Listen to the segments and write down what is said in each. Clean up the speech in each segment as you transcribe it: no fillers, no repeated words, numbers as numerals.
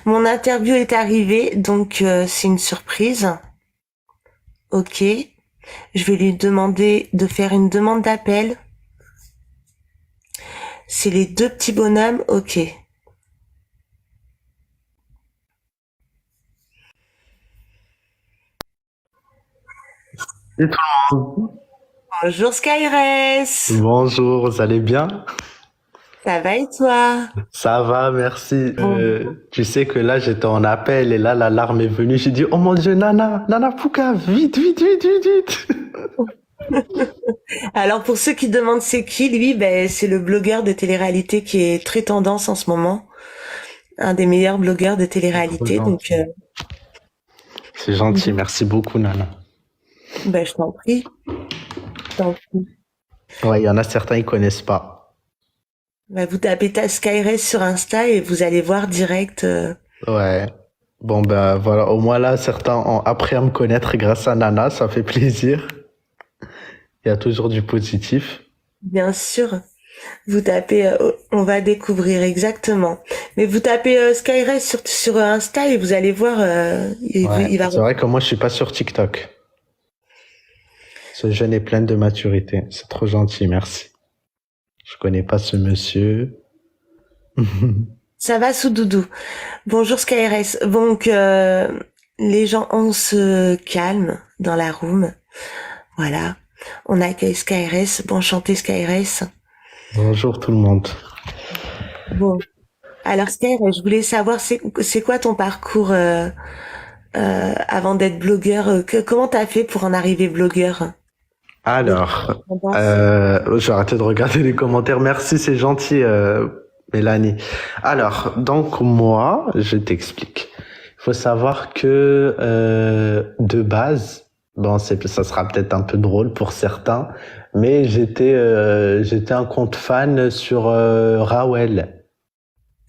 Mon interview est arrivée, donc c'est une surprise. Ok. Je vais lui demander de faire une demande d'appel. C'est les deux petits bonhommes. Ok. Et toi? Bonjour Skyress. Bonjour, vous allez bien? Ça va et toi? Ça va, merci. Bon. Tu sais que là, j'étais en appel et là, l'alarme est venue. J'ai dit, oh mon Dieu, Nana, Nana Pouka, vite, vite, vite, vite, vite. Alors pour ceux qui demandent c'est qui, lui, ben c'est le blogueur de télé-réalité qui est très tendance en ce moment. Un des meilleurs blogueurs de C'est trop télé-réalité. Donc gentil. C'est gentil, merci beaucoup, Nana. ben je t'en prie. Je t'en prie. Ouais, il y en a certains, ils connaissent pas. Ben, vous tapez ta Skyress sur Insta et vous allez voir direct. Ouais. Bon, ben voilà, au moins là, certains ont appris à me connaître grâce à Nana, ça fait plaisir. Il y a toujours du positif. Bien sûr. Vous tapez, on va découvrir exactement. Mais vous tapez Skyrest sur Insta et vous allez voir, Ouais. il va. C'est vrai que moi, je suis pas sur TikTok. Ce jeune est plein de maturité. C'est trop gentil, merci. Je connais pas ce monsieur. Ça va sous doudou. Bonjour Skyrest. Donc les gens, on se calme dans la room. Voilà. On accueille Skyrest. Bon, enchanté Skyrest. Bonjour tout le monde. Bon. Alors Skyrest, je voulais savoir c'est quoi ton parcours avant d'être blogueur. Comment t'as fait pour en arriver blogueur? De Alors, tendance. je vais arrêter de regarder les commentaires. Merci, c'est gentil, Mélanie. Alors, donc moi, je t'explique. Il faut savoir que de base, bon, ça sera peut-être un peu drôle pour certains, mais j'étais un compte fan sur Rawel.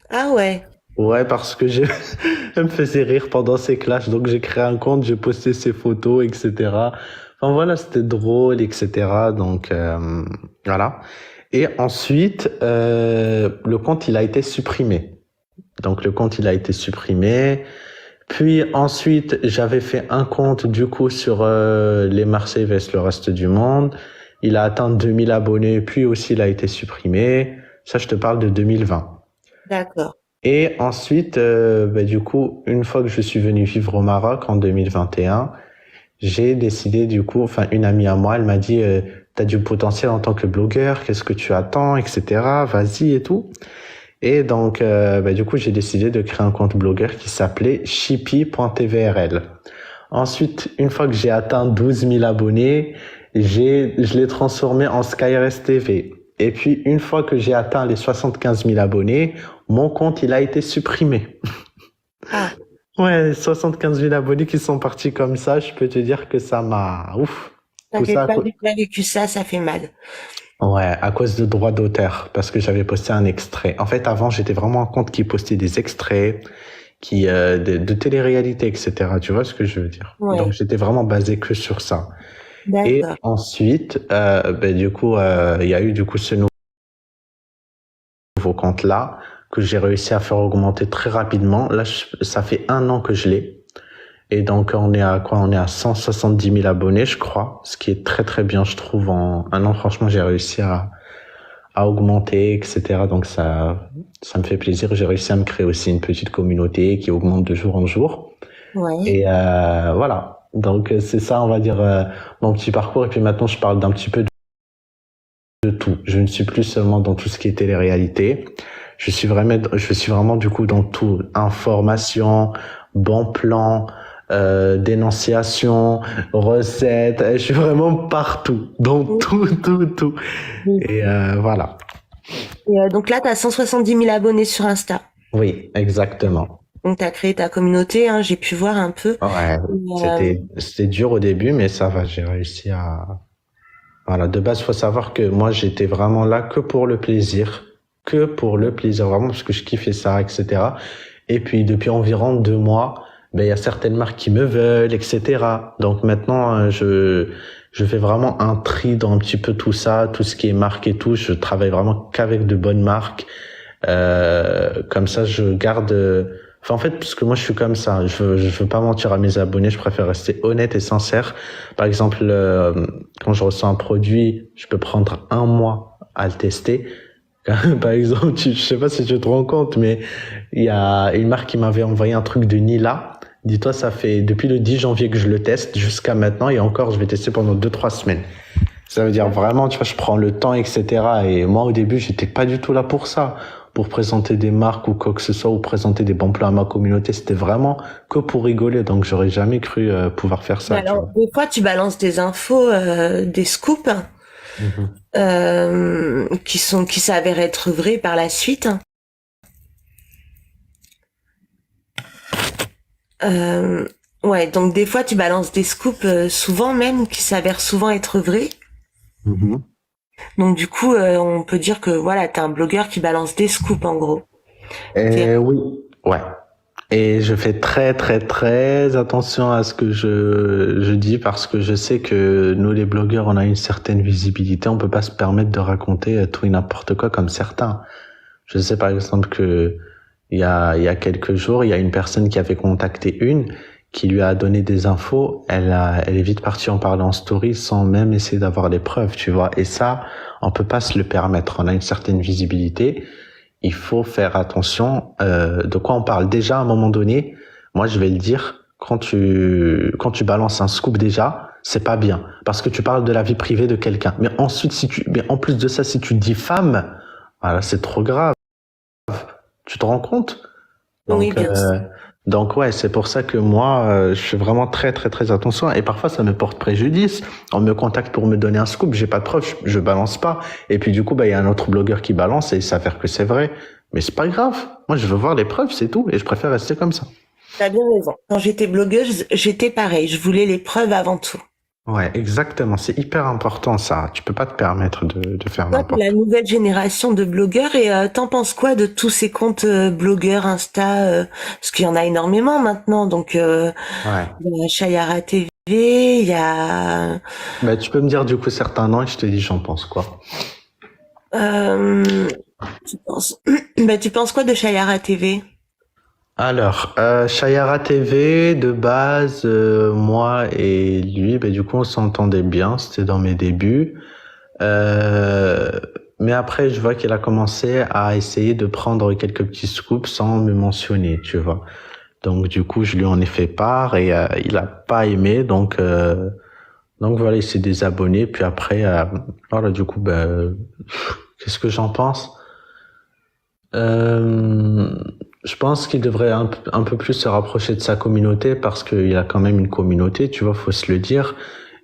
Ah ouais. Ouais, parce que elle me faisait rire pendant ses clashs, donc j'ai créé un compte, j'ai posté ses photos, etc. Enfin voilà, c'était drôle, etc. Donc voilà. Et ensuite, le compte il a été supprimé. Donc le compte il a été supprimé. Puis ensuite, j'avais fait un compte du coup sur les Marseillais vs le reste du monde. Il a atteint 2000 abonnés, puis aussi il a été supprimé. Ça, je te parle de 2020. D'accord. Et ensuite, du coup, une fois que je suis venu vivre au Maroc en 2021, j'ai décidé du coup, enfin une amie à moi, elle m'a dit, t'as du potentiel en tant que blogueur, qu'est-ce que tu attends, etc. Vas-y et tout. Et donc, du coup, j'ai décidé de créer un compte blogueur qui s'appelait shippy.tvrl. Ensuite, une fois que j'ai atteint 12 000 abonnés, je l'ai transformé en Skyrest TV. Et puis, une fois que j'ai atteint les 75 000 abonnés, mon compte, il a été supprimé. Ah, Ouais, 75 000 abonnés qui sont partis comme ça, je peux te dire que ça m'a... Ouf, tout ça t'inquiète pas, j'ai pas vécu ça, ça fait mal. Ouais, à cause de droits d'auteur, parce que j'avais posté un extrait. En fait, avant, j'étais vraiment un compte qui postait des extraits, de télé-réalité, etc. Tu vois ce que je veux dire? Donc, Ouais, j'étais vraiment basé que sur ça. Et d'accord. ensuite, du coup, il y a eu du coup ce nouveau compte-là que j'ai réussi à faire augmenter très rapidement. Là, ça fait un an que je l'ai. Et donc, on est à quoi? On est à 170 000 abonnés, je crois, ce qui est très très bien, je trouve. En un an, franchement, j'ai réussi à augmenter, etc. Donc ça me fait plaisir. J'ai réussi à me créer aussi une petite communauté qui augmente de jour en jour. Ouais, Et voilà. Donc c'est ça, on va dire, mon petit parcours. Et puis maintenant, je parle d'un petit peu de tout. Je ne suis plus seulement dans tout ce qui est télé-réalité. Je suis vraiment du coup dans tout. Information, bon plan, dénonciation, recettes. Je suis vraiment partout. Dans oui, tout, tout, tout. oui. Et voilà. Et, donc là, t'as 170 000 abonnés sur Insta. Oui, exactement. Donc t'as créé ta communauté, hein, j'ai pu voir un peu. Ouais, Et, c'était dur au début, mais ça va, j'ai réussi à... Voilà, de base, faut savoir que moi, j'étais vraiment là que pour le plaisir, vraiment, parce que je kiffais ça, etc. Et puis, depuis environ 2 mois, ben, il y a certaines marques qui me veulent, etc. Donc maintenant, je fais vraiment un tri dans un petit peu tout ça, tout ce qui est marque et tout. Je travaille vraiment qu'avec de bonnes marques. Comme ça, je garde Enfin, en fait, parce que moi, je suis comme ça. Je veux pas mentir à mes abonnés. Je préfère rester honnête et sincère. Par exemple, quand je reçois un produit, je peux prendre un mois à le tester. Par exemple, je sais pas si tu te rends compte, mais il y a une marque qui m'avait envoyé un truc de Nila. Dis-toi, ça fait depuis le 10 janvier que je le teste jusqu'à maintenant et encore, je vais tester pendant 2-3 semaines. Ça veut dire vraiment, tu vois, je prends le temps, etc. Et moi, au début, j'étais pas du tout là pour ça, pour présenter des marques ou quoi que ce soit, ou présenter des bons plans à ma communauté. C'était vraiment que pour rigoler. Donc, j'aurais jamais cru pouvoir faire Mais ça, tu alors, vois. des fois, tu balances des infos, des scoops, Mhm. qui s'avèrent être vrais par la suite. Euh, ouais, donc des fois, tu balances des scoops, souvent même, qui s'avèrent souvent être vrais. Mhm. Donc du coup, on peut dire que voilà, t'es un blogueur qui balance des scoops en gros. T'es- Et oui, ouais. Et je fais très très très attention à ce que je dis parce que je sais que nous les blogueurs on a une certaine visibilité, on peut pas se permettre de raconter tout et n'importe quoi comme certains. Je sais par exemple que il y a quelques jours, il y a une personne qui avait contacté une qui lui a donné des infos, elle est vite partie en parler en story sans même essayer d'avoir les preuves, tu vois. Et ça, on peut pas se le permettre. On a une certaine visibilité, il faut faire attention de quoi on parle. Déjà, à un moment donné, moi, je vais le dire, quand tu balances un scoop déjà, c'est pas bien parce que tu parles de la vie privée de quelqu'un. Mais ensuite, mais en plus de ça, si tu dis femme, voilà, c'est trop grave. Tu te rends compte? Oui, Donc, bien sûr. donc ouais, c'est pour ça que moi, je fais vraiment très très très attention. Et parfois, ça me porte préjudice. On me contacte pour me donner un scoop, j'ai pas de preuve, je balance pas. Et puis du coup, bah il y a un autre blogueur qui balance et il s'avère que c'est vrai. Mais c'est pas grave. Moi, je veux voir les preuves, c'est tout. Et je préfère rester comme ça. T'as bien raison. Quand j'étais blogueuse, j'étais pareil. Je voulais les preuves avant tout. Ouais, exactement. C'est hyper important ça. Tu peux pas te permettre de faire Toi, t'es la n'importe nouvelle génération de blogueurs et t'en penses quoi de tous ces comptes blogueurs, Insta, parce qu'il y en a énormément maintenant. Donc, quoi. Ouais. il y a Chayara TV, il y a... Bah, tu peux me dire du coup certains noms et je te dis j'en pense quoi. euh, tu penses... bah, tu penses quoi de Chayara TV? Alors, Shayara TV, de base, moi et lui, bah, du coup, on s'entendait bien, c'était dans mes débuts. Euh, mais après, je vois qu'il a commencé à essayer de prendre quelques petits scoops sans me mentionner, tu vois. Donc, du coup, je lui en ai fait part et il a pas aimé, donc voilà, il s'est désabonné. Puis après, voilà, du coup, bah, qu'est-ce que j'en pense? Euh, je pense qu'il devrait un peu plus se rapprocher de sa communauté parce qu'il a quand même une communauté, tu vois, faut se le dire.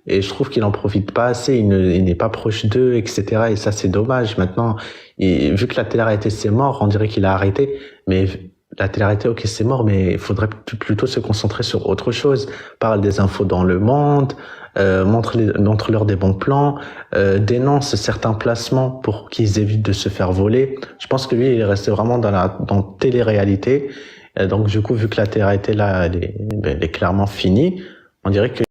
Et je trouve qu'il en profite pas assez, il n'est pas proche d'eux, etc. Et ça, c'est dommage. Maintenant, vu que la télé-réalité c'est mort, on dirait qu'il a arrêté. Mais la télé-réalité, ok, c'est mort, mais il faudrait plutôt se concentrer sur autre chose. Parle des infos dans le monde, montre-leur des bons plans, dénonce certains placements pour qu'ils évitent de se faire voler. Je pense que lui, il est resté vraiment dans télé-réalité. Donc, du coup, vu que la télé-réalité, là, elle est clairement finie, on dirait que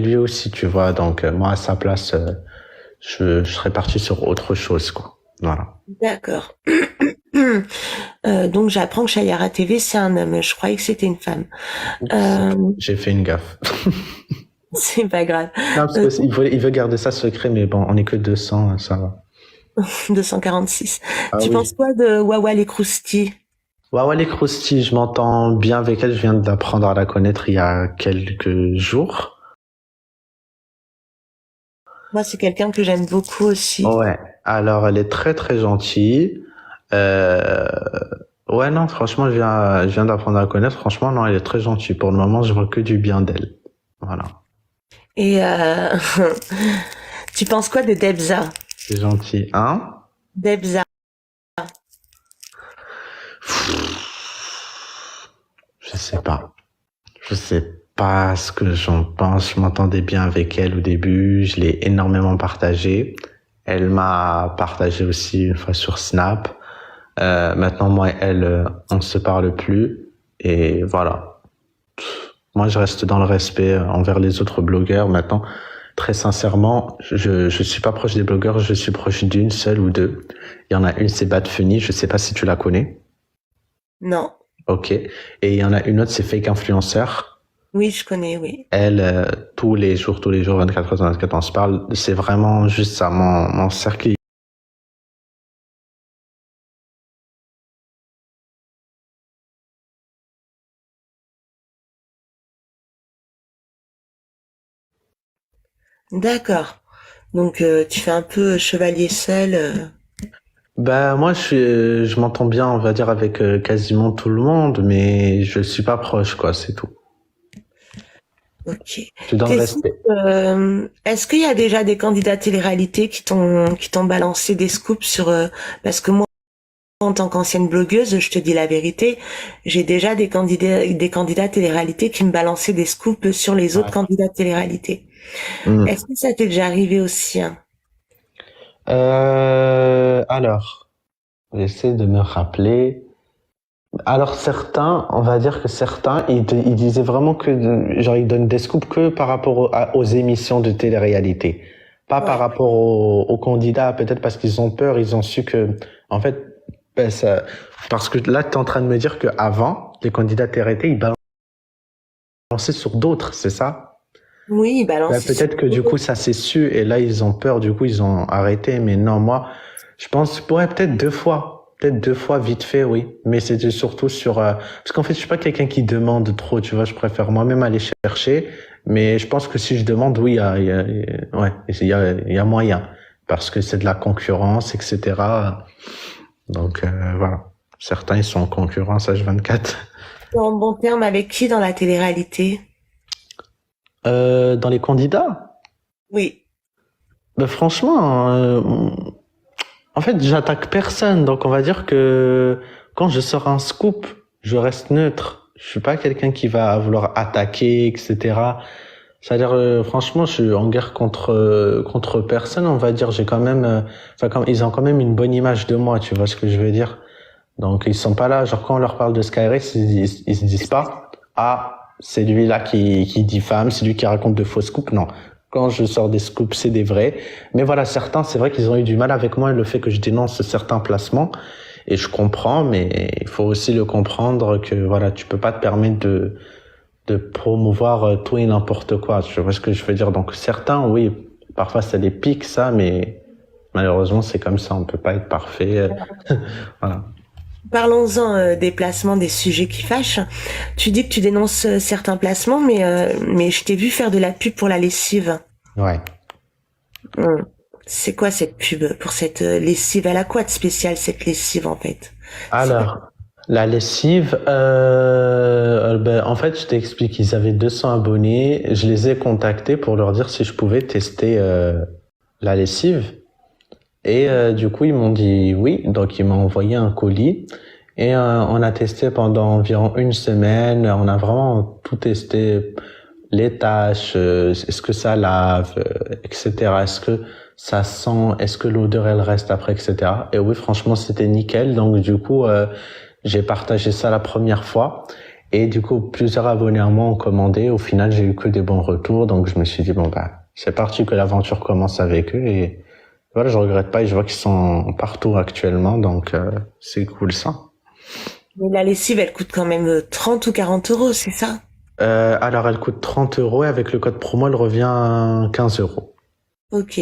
lui aussi, tu vois. Donc, moi, à sa place, je serais parti sur autre chose, quoi. Voilà. D'accord. Donc j'apprends que Chayara TV c'est un homme. Je croyais que c'était une femme. Oups, Euh, j'ai fait une gaffe. c'est pas grave. Non, parce Euh, que il veut garder ça secret, mais bon, on est que 200, ça va. 246. Ah Tu penses oui. quoi de Wawa les croustilles? Wawa les croustilles, je m'entends bien avec elle. Je viens d'apprendre à la connaître il y a quelques jours. Moi, c'est quelqu'un que j'aime beaucoup aussi. Ouais. Alors, elle est très très gentille. Euh, ouais, non, franchement, je viens d'apprendre à la connaître. Franchement, non, elle est très gentille. Pour le moment, je vois que du bien d'elle. Voilà. Et tu penses quoi de Debza? C'est gentil, hein? Debza. Je sais pas. Je sais pas ce que j'en pense. Je m'entendais bien avec elle au début. Je l'ai énormément partagé. Elle m'a partagé aussi une fois sur Snap. Maintenant, moi et elle, on ne se parle plus. Et voilà. Moi, je reste dans le respect envers les autres blogueurs. Maintenant, très sincèrement, je suis pas proche des blogueurs. Je suis proche d'une seule ou deux. Il y en a une, c'est Bad Funny. Je sais pas si tu la connais. Non. Ok. Et il y en a une autre, c'est Fake Influencer. Oui, je connais, oui. Elle, tous les jours, 24 heures sur 24, on se parle. C'est vraiment juste ça, mon cercle. D'accord. Donc, tu fais un peu chevalier seul. Bah, moi, je m'entends bien, on va dire, avec quasiment tout le monde, mais je suis pas proche, quoi, c'est tout. Ok. Je suis dans le T'es sûr, respect. est-ce qu'il y a déjà des candidats télé-réalité qui t'ont balancé des scoops sur parce que moi en tant qu'ancienne blogueuse, je te dis la vérité, j'ai déjà des candidats télé-réalité qui me balançaient des scoops sur les autres Ouais. candidats télé-réalité. Est-ce Hmm. que ça t'est déjà arrivé aussi, hein? Alors, j'essaie de me rappeler. Alors certains, on va dire que certains, ils disaient vraiment que, genre, ils donnent des scoops que par rapport aux émissions de télé-réalité, pas par Ouais. rapport aux candidats, peut-être parce qu'ils ont peur, ils ont su que, en fait, ben, parce que là, tu es en train de me dire que avant, les candidats télé-réalité, ils balançaient sur d'autres, c'est ça? Oui, Ben, balancer sur peut-être que du coup, d'autres. ça s'est su et là, ils ont peur, du coup, ils ont arrêté. Mais non, moi, je pense, ouais, peut-être deux fois. Peut-être deux fois, vite fait, oui. Mais c'était surtout sur... parce qu'en fait, je suis pas quelqu'un qui demande trop, tu vois. Je préfère moi-même aller chercher. Mais je pense que si je demande, oui, ouais, il y a moyen. Parce que c'est de la concurrence, etc. Donc, voilà. Certains, ils sont en concurrence H24. T'es en bon terme avec qui dans la télé-réalité? Dans les candidats, Oui. ben, franchement, en fait, j'attaque personne, donc on va dire que quand je sors un scoop, je reste neutre. Je suis pas quelqu'un qui va vouloir attaquer, etc. C'est-à-dire, franchement, je suis en guerre contre personne. On va dire, j'ai quand même, enfin, ils ont quand même une bonne image de moi. Tu vois ce que je veux dire? Donc, ils sont pas là. Genre, quand on leur parle de Skyrex, ils se disent pas, ah, c'est lui là qui diffame, c'est lui qui raconte de faux scoops. Non. Quand je sors des scoops, c'est des vrais. Mais voilà, certains, c'est vrai qu'ils ont eu du mal avec moi, le fait que je dénonce certains placements. Et je comprends, mais il faut aussi le comprendre que voilà, tu peux pas te permettre de promouvoir tout et n'importe quoi. Tu vois ce que je veux dire? Donc, certains, oui, parfois ça les pique, ça, mais malheureusement, c'est comme ça. On peut pas être parfait. Voilà. Parlons-en des placements, des sujets qui fâchent. Tu dis que tu dénonces certains placements, mais je t'ai vu faire de la pub pour la lessive. Ouais. Hum. C'est quoi cette pub pour cette lessive? Elle a quoi de spécial cette lessive en fait? C'est quoi? Alors, la lessive, ben, en fait, je t'explique, ils avaient 200 abonnés. Je les ai contactés pour leur dire si je pouvais tester la lessive. Et du coup, ils m'ont dit oui. Donc, ils m'ont envoyé un colis. Et on a testé pendant environ une semaine. On a vraiment tout testé. Les tâches, est-ce que ça lave, etc. Est-ce que ça sent, est-ce que l'odeur elle reste après, etc. Et oui, franchement, c'était nickel. Donc du coup, j'ai partagé ça la première fois. Et du coup, plusieurs abonnés à moi ont commandé. Au final, j'ai eu que des bons retours. Donc je me suis dit, bon bah, c'est parti que l'aventure commence avec eux. Et voilà, je regrette pas. Et je vois qu'ils sont partout actuellement. Donc c'est cool ça. Mais la lessive, elle coûte quand même 30 ou 40 euros, c'est ça? Alors elle coûte 30 euros et avec le code promo, elle revient à 15 euros. Ok.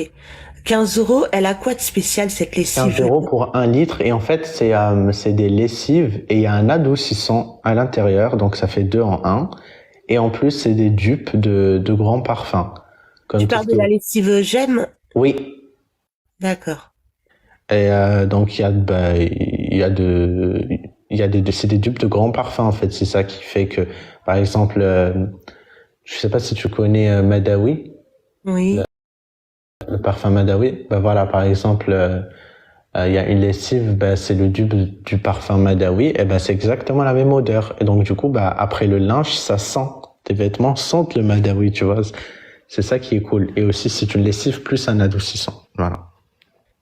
15 euros, elle a quoi de spécial cette 15 lessive? euros pour un litre et en fait c'est des lessives et il y a un adoucissant à l'intérieur donc ça fait deux en un et en plus c'est des dupes de grands parfums Tu comme tout ce parles qui de la lessive Gemme? oui D'accord. et donc il y a c'est des dupes de grands parfums en fait c'est ça qui fait que par exemple je sais pas si tu connais Madawi Oui. le parfum Madawi ben voilà par exemple il y a une lessive, bah, c'est le dupe du parfum Madawi, et ben c'est exactement la même odeur. Et donc du coup, bah après le linge, ça sent. Tes vêtements sentent le Madawi, tu vois. C'est ça qui est cool. Et aussi, c'est une lessive plus un adoucissant. Voilà.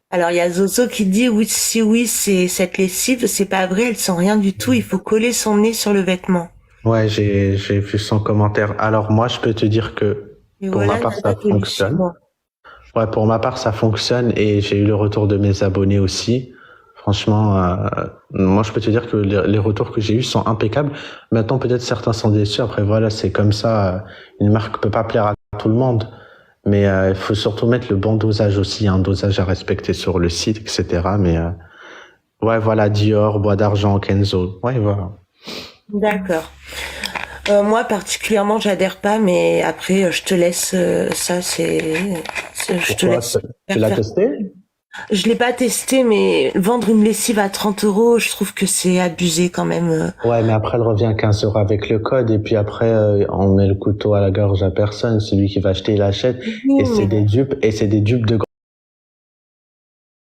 Alors il y a Zozo qui dit oui, si oui, c'est cette lessive, c'est pas vrai, elle sent rien du tout, il faut coller son nez sur le vêtement. Ouais, j'ai vu son commentaire. Alors moi, je peux te dire que Et pour ma voilà, part, ça Nana te dit fonctionne. suivant. Ouais, pour ma part, ça fonctionne et j'ai eu le retour de mes abonnés aussi. Franchement, moi, je peux te dire que les retours que j'ai eus sont impeccables. Maintenant, peut-être certains sont déçus. Après, voilà, c'est comme ça. Une marque peut pas plaire à tout le monde. Mais il faut surtout mettre le bon dosage aussi, un dosage à respecter sur le site, etc. Mais ouais, voilà, Dior, Bois d'Argent, Kenzo. Ouais, voilà. D'accord. Moi particulièrement, j'adhère pas, mais après, je te laisse. Ça, je te Pourquoi? laisse Tu l'as faire. testé? Je l'ai pas testé, mais vendre une lessive à 30 euros, je trouve que c'est abusé quand même. Ouais, mais après, elle revient à 15 euros avec le code. Et puis après, on met le couteau à la gorge à personne. Celui qui va acheter, il achète. Oui, Et c'est mais des dupes. Et c'est des dupes de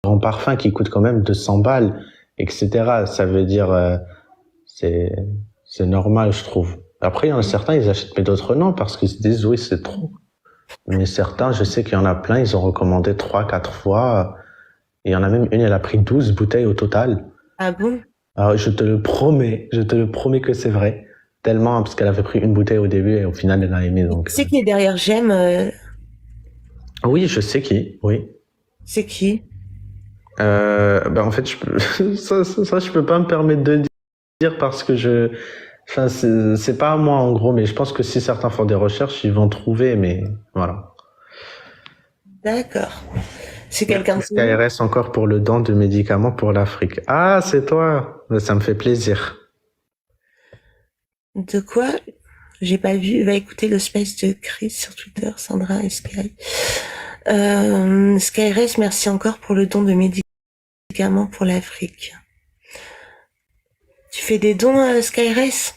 grands parfums qui coûtent quand même 200 balles, etc. Ça veut dire, c'est, c'est normal, je trouve. Après, il y en a certains, ils achètent, mais d'autres non, parce qu'ils se disent, oui, c'est trop. Mais certains, je sais qu'il y en a plein, ils ont recommandé 3, 4 fois. Et il y en a même une, elle a pris 12 bouteilles au total. ah bon? Alors, je te le promets que c'est vrai. Tellement, parce qu'elle avait pris une bouteille au début et au final, elle a aimé, Tu donc. sais qui est derrière J'aime? Oui, je sais qui, oui. C'est qui? Ben en fait, je peux pas me permettre de dire parce que enfin, c'est pas à moi en gros, mais je pense que si certains font des recherches, ils vont trouver, mais voilà. D'accord. C'est quelqu'un Merci de connu? SKRS encore pour le don de médicaments pour l'Afrique. Ah, c'est toi. Ben, ça me fait plaisir. De quoi? J'ai pas vu. Va écouter le space de Chris sur Twitter, Sandra et Sky. SkyRS, merci encore pour le don de médicaments pour l'Afrique. Tu fais des dons à SkyRS?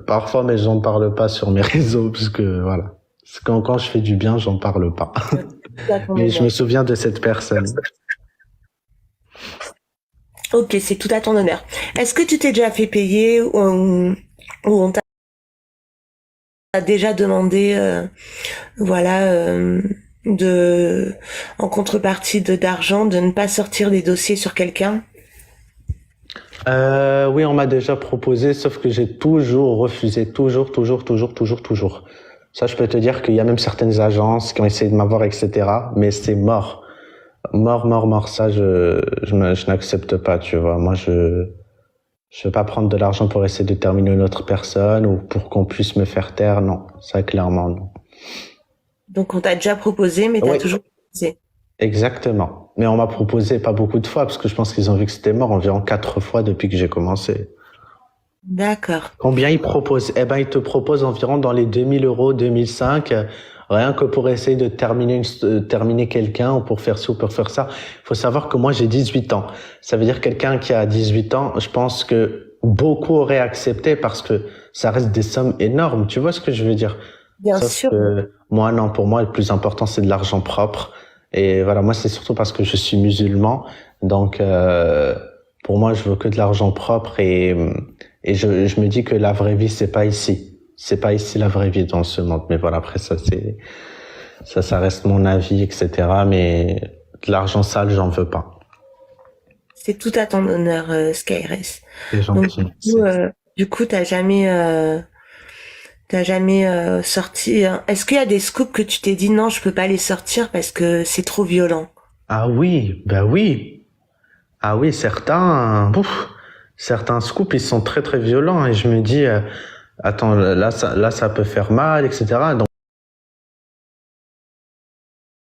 Parfois, mais j'en parle pas sur mes réseaux parce que voilà. Parce que quand je fais du bien, j'en parle pas. Tout à ton Mais je honneur. me souviens de cette personne. Ok, c'est tout à ton honneur. Est-ce que tu t'es déjà fait payer ou on t'a déjà demandé, voilà, de, en contrepartie d'argent, de ne pas sortir des dossiers sur quelqu'un? Oui, on m'a déjà proposé, sauf que j'ai toujours refusé, toujours, toujours, toujours, toujours, toujours. Ça, je peux te dire qu'il y a même certaines agences qui ont essayé de m'avoir, etc. Mais c'est mort, mort, mort, mort. Ça, je n'accepte pas, tu vois. Moi, je veux pas prendre de l'argent pour essayer de terminer une autre personne ou pour qu'on puisse me faire taire. Non, ça, clairement, non. Donc on t'a déjà proposé, mais t'as Oui, toujours refusé. exactement. Mais on m'a proposé pas beaucoup de fois parce que je pense qu'ils ont vu que c'était mort environ 4 fois depuis que j'ai commencé. D'accord. Combien ils proposent? Eh ben, ils te proposent environ dans les 2000 euros, 2005, rien que pour essayer de terminer quelqu'un ou pour faire ci ou pour faire ça. Il faut savoir que moi, j'ai 18 ans. Ça veut dire quelqu'un qui a 18 ans, je pense que beaucoup auraient accepté parce que ça reste des sommes énormes. Tu vois ce que je veux dire? Bien Sauf sûr. que moi, non, pour moi, le plus important, c'est de l'argent propre. Et voilà, moi, c'est surtout parce que je suis musulman. Donc, pour moi, je veux que de l'argent propre et je me dis que la vraie vie, c'est pas ici. C'est pas ici la vraie vie dans ce monde. Mais voilà, après, ça reste mon avis, etc. Mais de l'argent sale, j'en veux pas. C'est tout à ton honneur, SkyRS. C'est Donc gentil. du coup, t'as jamais sorti. Est-ce qu'il y a des scoops que tu t'es dit non, je peux pas les sortir parce que c'est trop violent? Ah oui, ben oui. Ah oui, certains scoops, ils sont très très violents et je me dis, attends, là ça peut faire mal, etc.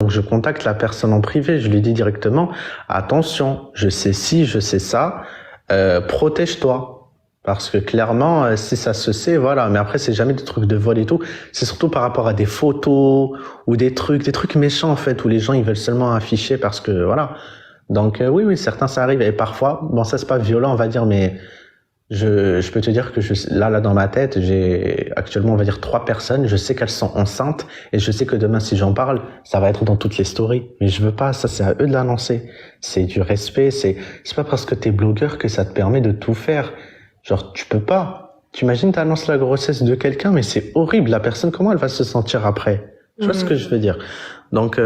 Donc je contacte la personne en privé, je lui dis directement, attention, je sais ci, je sais ça, protège-toi. Parce que clairement, si ça se sait, voilà. Mais après, c'est jamais des trucs de vol et tout. C'est surtout par rapport à des photos ou des trucs méchants en fait, où les gens ils veulent seulement afficher parce que voilà. Donc oui, oui, certains ça arrive et parfois, bon ça c'est pas violent on va dire, mais je peux te dire que là dans ma tête j'ai actuellement on va dire 3 personnes, je sais qu'elles sont enceintes et je sais que demain si j'en parle ça va être dans toutes les stories, mais je veux pas, ça c'est à eux de l'annoncer, c'est du respect, c'est pas parce que t'es blogueur que ça te permet de tout faire, genre tu peux pas, t'imagines t'annonces la grossesse de quelqu'un mais c'est horrible, la personne comment elle va se sentir après, tu vois ce que je veux dire, donc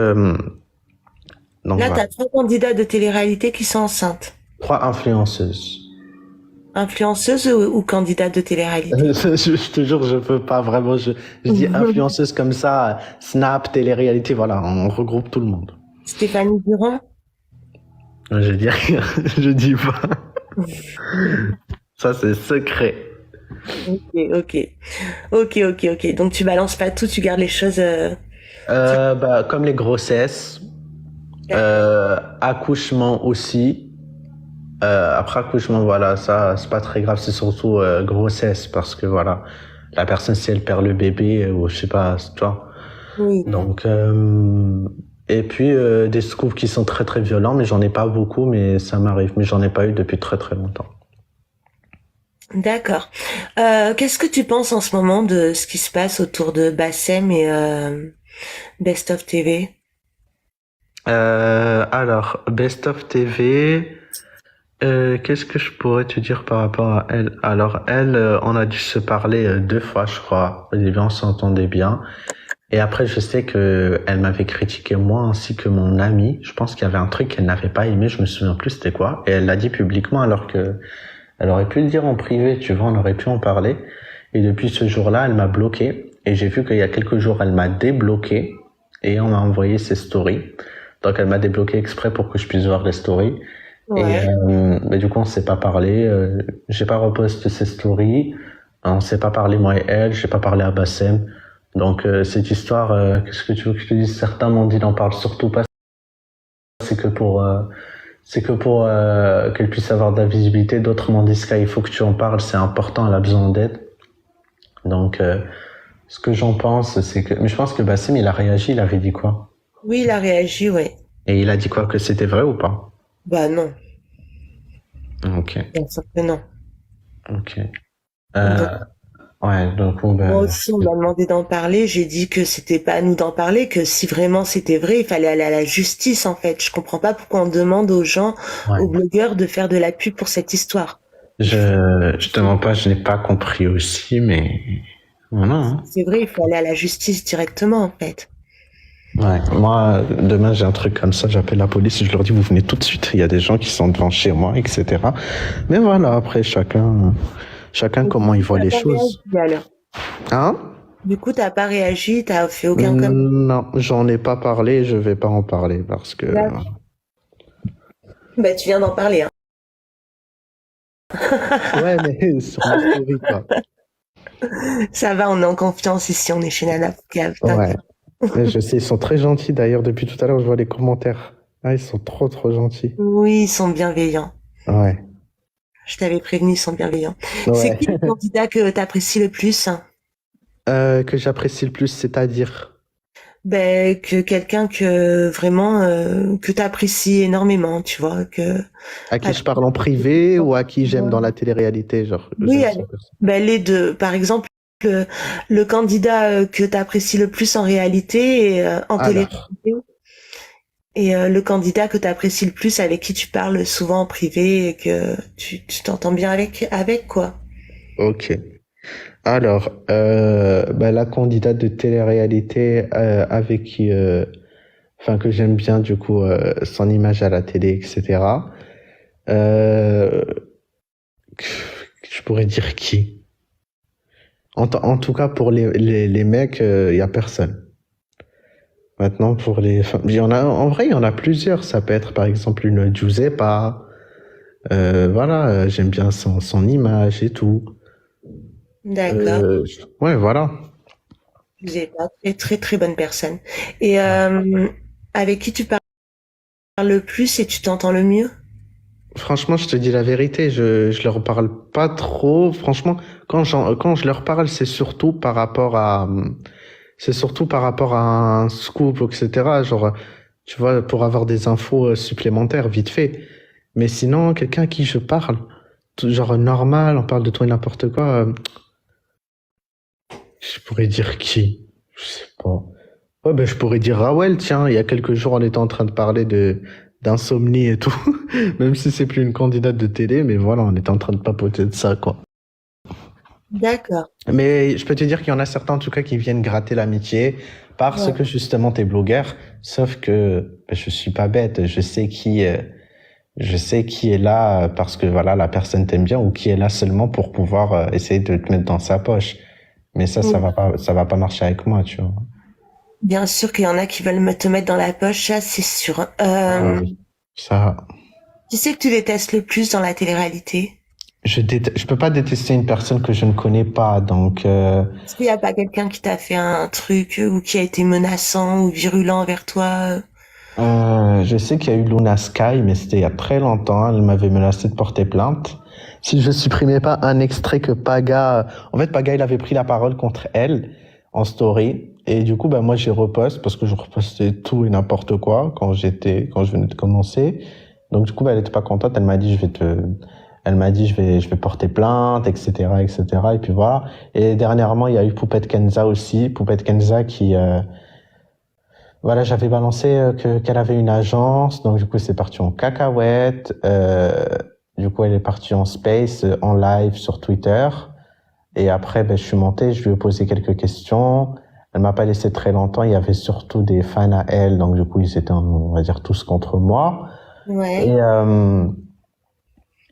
Là, voilà. t'as 3 candidats de télé-réalité qui sont enceintes. 3 influenceuses. Influenceuses ou candidats de télé-réalité? Je te jure, je peux pas vraiment. Je dis influenceuse comme ça, Snap, télé-réalité, voilà, on regroupe tout le monde. Stéphanie Durand? Je dis rien, je dis pas. Ça, c'est secret. Ok, ok. Ok, ok, ok. Donc tu balances pas tout, tu gardes les choses. Tu... Bah, comme les grossesses, D'accord. accouchement aussi. Après accouchement, voilà, ça, c'est pas très grave, c'est surtout grossesse, parce que voilà, la personne, si elle perd le bébé, ou je sais pas, tu vois. Oui. Donc, et puis des scoops qui sont très très violents, mais j'en ai pas beaucoup, mais ça m'arrive, mais j'en ai pas eu depuis très très longtemps. D'accord. Qu'est-ce que tu penses en ce moment de ce qui se passe autour de Bassem et Best of TV? Alors, Best of TV, qu'est-ce que je pourrais te dire par rapport à elle? Alors, elle, on a dû se parler 2 fois, je crois. Au début, on s'entendait bien. Et après, je sais que elle m'avait critiqué moi ainsi que mon ami. Je pense qu'il y avait un truc qu'elle n'avait pas aimé, je me souviens plus c'était quoi. Et elle l'a dit publiquement alors que elle aurait pu le dire en privé, tu vois, on aurait pu en parler. Et depuis ce jour-là, elle m'a bloqué. Et j'ai vu qu'il y a quelques jours, elle m'a débloqué et on m'a envoyé ses stories. Donc elle m'a débloqué exprès pour que je puisse voir les stories. Et Ouais. mais du coup, on s'est pas parlé. J'ai pas reposté ses stories. On s'est pas parlé moi et elle. J'ai pas parlé à Bassem. Donc cette histoire, qu'est-ce que tu veux que je te dise? Certains m'ont dit n'en parle surtout pas. C'est que pour qu'elle puisse avoir de la visibilité. D'autres m'ont dit Sky, il faut que tu en parles. C'est important. Elle a besoin d'aide. Donc ce que j'en pense, c'est que, mais je pense que Bassem il a réagi. Il avait dit quoi? Oui, il a réagi, ouais. Et il a dit quoi, que c'était vrai ou pas? Bah non, Ok, bien sûr que non. ok. Donc, Euh, ouais, donc bon, moi ben, aussi, on m'a demandé d'en parler. J'ai dit que c'était pas à nous d'en parler, que si vraiment c'était vrai, il fallait aller à la justice, en fait. Je comprends pas pourquoi on demande aux gens, aux ouais. blogueurs, de faire de la pub pour cette histoire. Il faut, Je te mens pas, je n'ai pas compris aussi, mais voilà, hein. c'est vrai, il faut aller à la justice directement, en fait. Ouais, moi, demain, j'ai un truc comme ça, j'appelle la police, je leur dis, vous venez tout de suite, il y a des gens qui sont devant chez moi, etc. Mais voilà, après, chacun Et du comment il coup, voit t'as les pas choses. réagi, alors. Hein? Du coup, t'as pas réagi, t'as fait aucun commentaire. Non, j'en ai pas parlé, je vais pas en parler parce que, Bah, tu viens d'en parler, hein. ouais, mais sur ma story, quoi. Ça va, on est en confiance ici, on est chez Nana Foucave, Ouais. t'inquiète. Mais je sais, ils sont très gentils d'ailleurs, depuis tout à l'heure, je vois les commentaires. Ah, ils sont trop, trop gentils. Oui, ils sont bienveillants. Ouais. Je t'avais prévenu, ils sont bienveillants. C'est Ouais. qui le candidat que t'apprécies le plus? Que j'apprécie le plus, c'est-à-dire Ben, que quelqu'un que vraiment, que t'apprécies énormément, tu vois, que, à qui avec- je parle en privé ou à qui j'aime dans la télé-réalité, genre, oui, j'aime ça. ben, les deux. Par exemple, le candidat que t'apprécies le plus en réalité et en Alors, télé-réalité, et le candidat que t'apprécies le plus avec qui tu parles souvent en privé et que tu t'entends bien avec quoi. ok. Alors, bah, la candidate de télé-réalité avec qui, enfin, que j'aime bien, du coup, son image à la télé, etc. Euh, je pourrais dire qui? En tout cas, pour les mecs, il y a personne. Maintenant, pour les femmes, il y en a, en vrai, il y en a plusieurs. Ça peut être, par exemple, une Giuseppa. Voilà, j'aime bien son image et tout. D'accord. Ouais, voilà. Vous êtes pas très très très bonne personne. Et avec qui tu parles le plus et tu t'entends le mieux? Franchement, je te dis la vérité, je leur parle pas trop. Franchement, quand je leur parle, c'est surtout par rapport à un scoop, etc. Genre, tu vois, pour avoir des infos supplémentaires, vite fait. Mais sinon, quelqu'un à qui je parle, genre normal, on parle de tout et n'importe quoi, je pourrais dire qui? Je sais pas. Ouais, ben, je pourrais dire Rawel, tiens, il y a quelques jours, on était en train de parler d'insomnie et tout. Même si c'est plus une candidate de télé, mais voilà, on était en train de papoter de ça, quoi. D'accord. Mais je peux te dire qu'il y en a certains, en tout cas, qui viennent gratter l'amitié parce Ouais. que justement, t'es blogueur. Sauf que ben, je suis pas bête. Je sais qui est là parce que voilà, la personne t'aime bien ou qui est là seulement pour pouvoir essayer de te mettre dans sa poche. Mais Oui. ça va pas marcher avec moi, tu vois. Bien sûr qu'il y en a qui veulent te mettre dans la poche, ça c'est sûr. Ah oui. Ça. Qui c'est que tu détestes le plus dans la télé-réalité? Je peux pas détester une personne que je ne connais pas, donc Est-ce qu'il n'y a pas quelqu'un qui t'a fait un truc ou qui a été menaçant ou virulent envers toi? je sais qu'il y a eu Luna Sky, mais c'était il y a très longtemps. Elle m'avait menacé de porter plainte. Si je supprimais pas un extrait que Paga, en fait, Paga, il avait pris la parole contre elle en story. Et du coup, bah, moi, j'ai repost parce que je repostais tout et n'importe quoi quand je venais de commencer. Donc, du coup, bah, elle était pas contente. Elle m'a dit, je vais porter plainte, etc., etc. Et cetera. Et puis voilà. Et dernièrement, il y a eu Poupette Kenza aussi. Poupette Kenza voilà, j'avais balancé qu'elle avait une agence, donc du coup c'est parti en cacahuète. Du coup elle est partie en space, en live sur Twitter. Et après, ben, je suis monté, je lui ai posé quelques questions. Elle m'a pas laissé très longtemps. Il y avait surtout des fans à elle, donc du coup ils étaient, on va dire, tous contre moi. Et Ouais.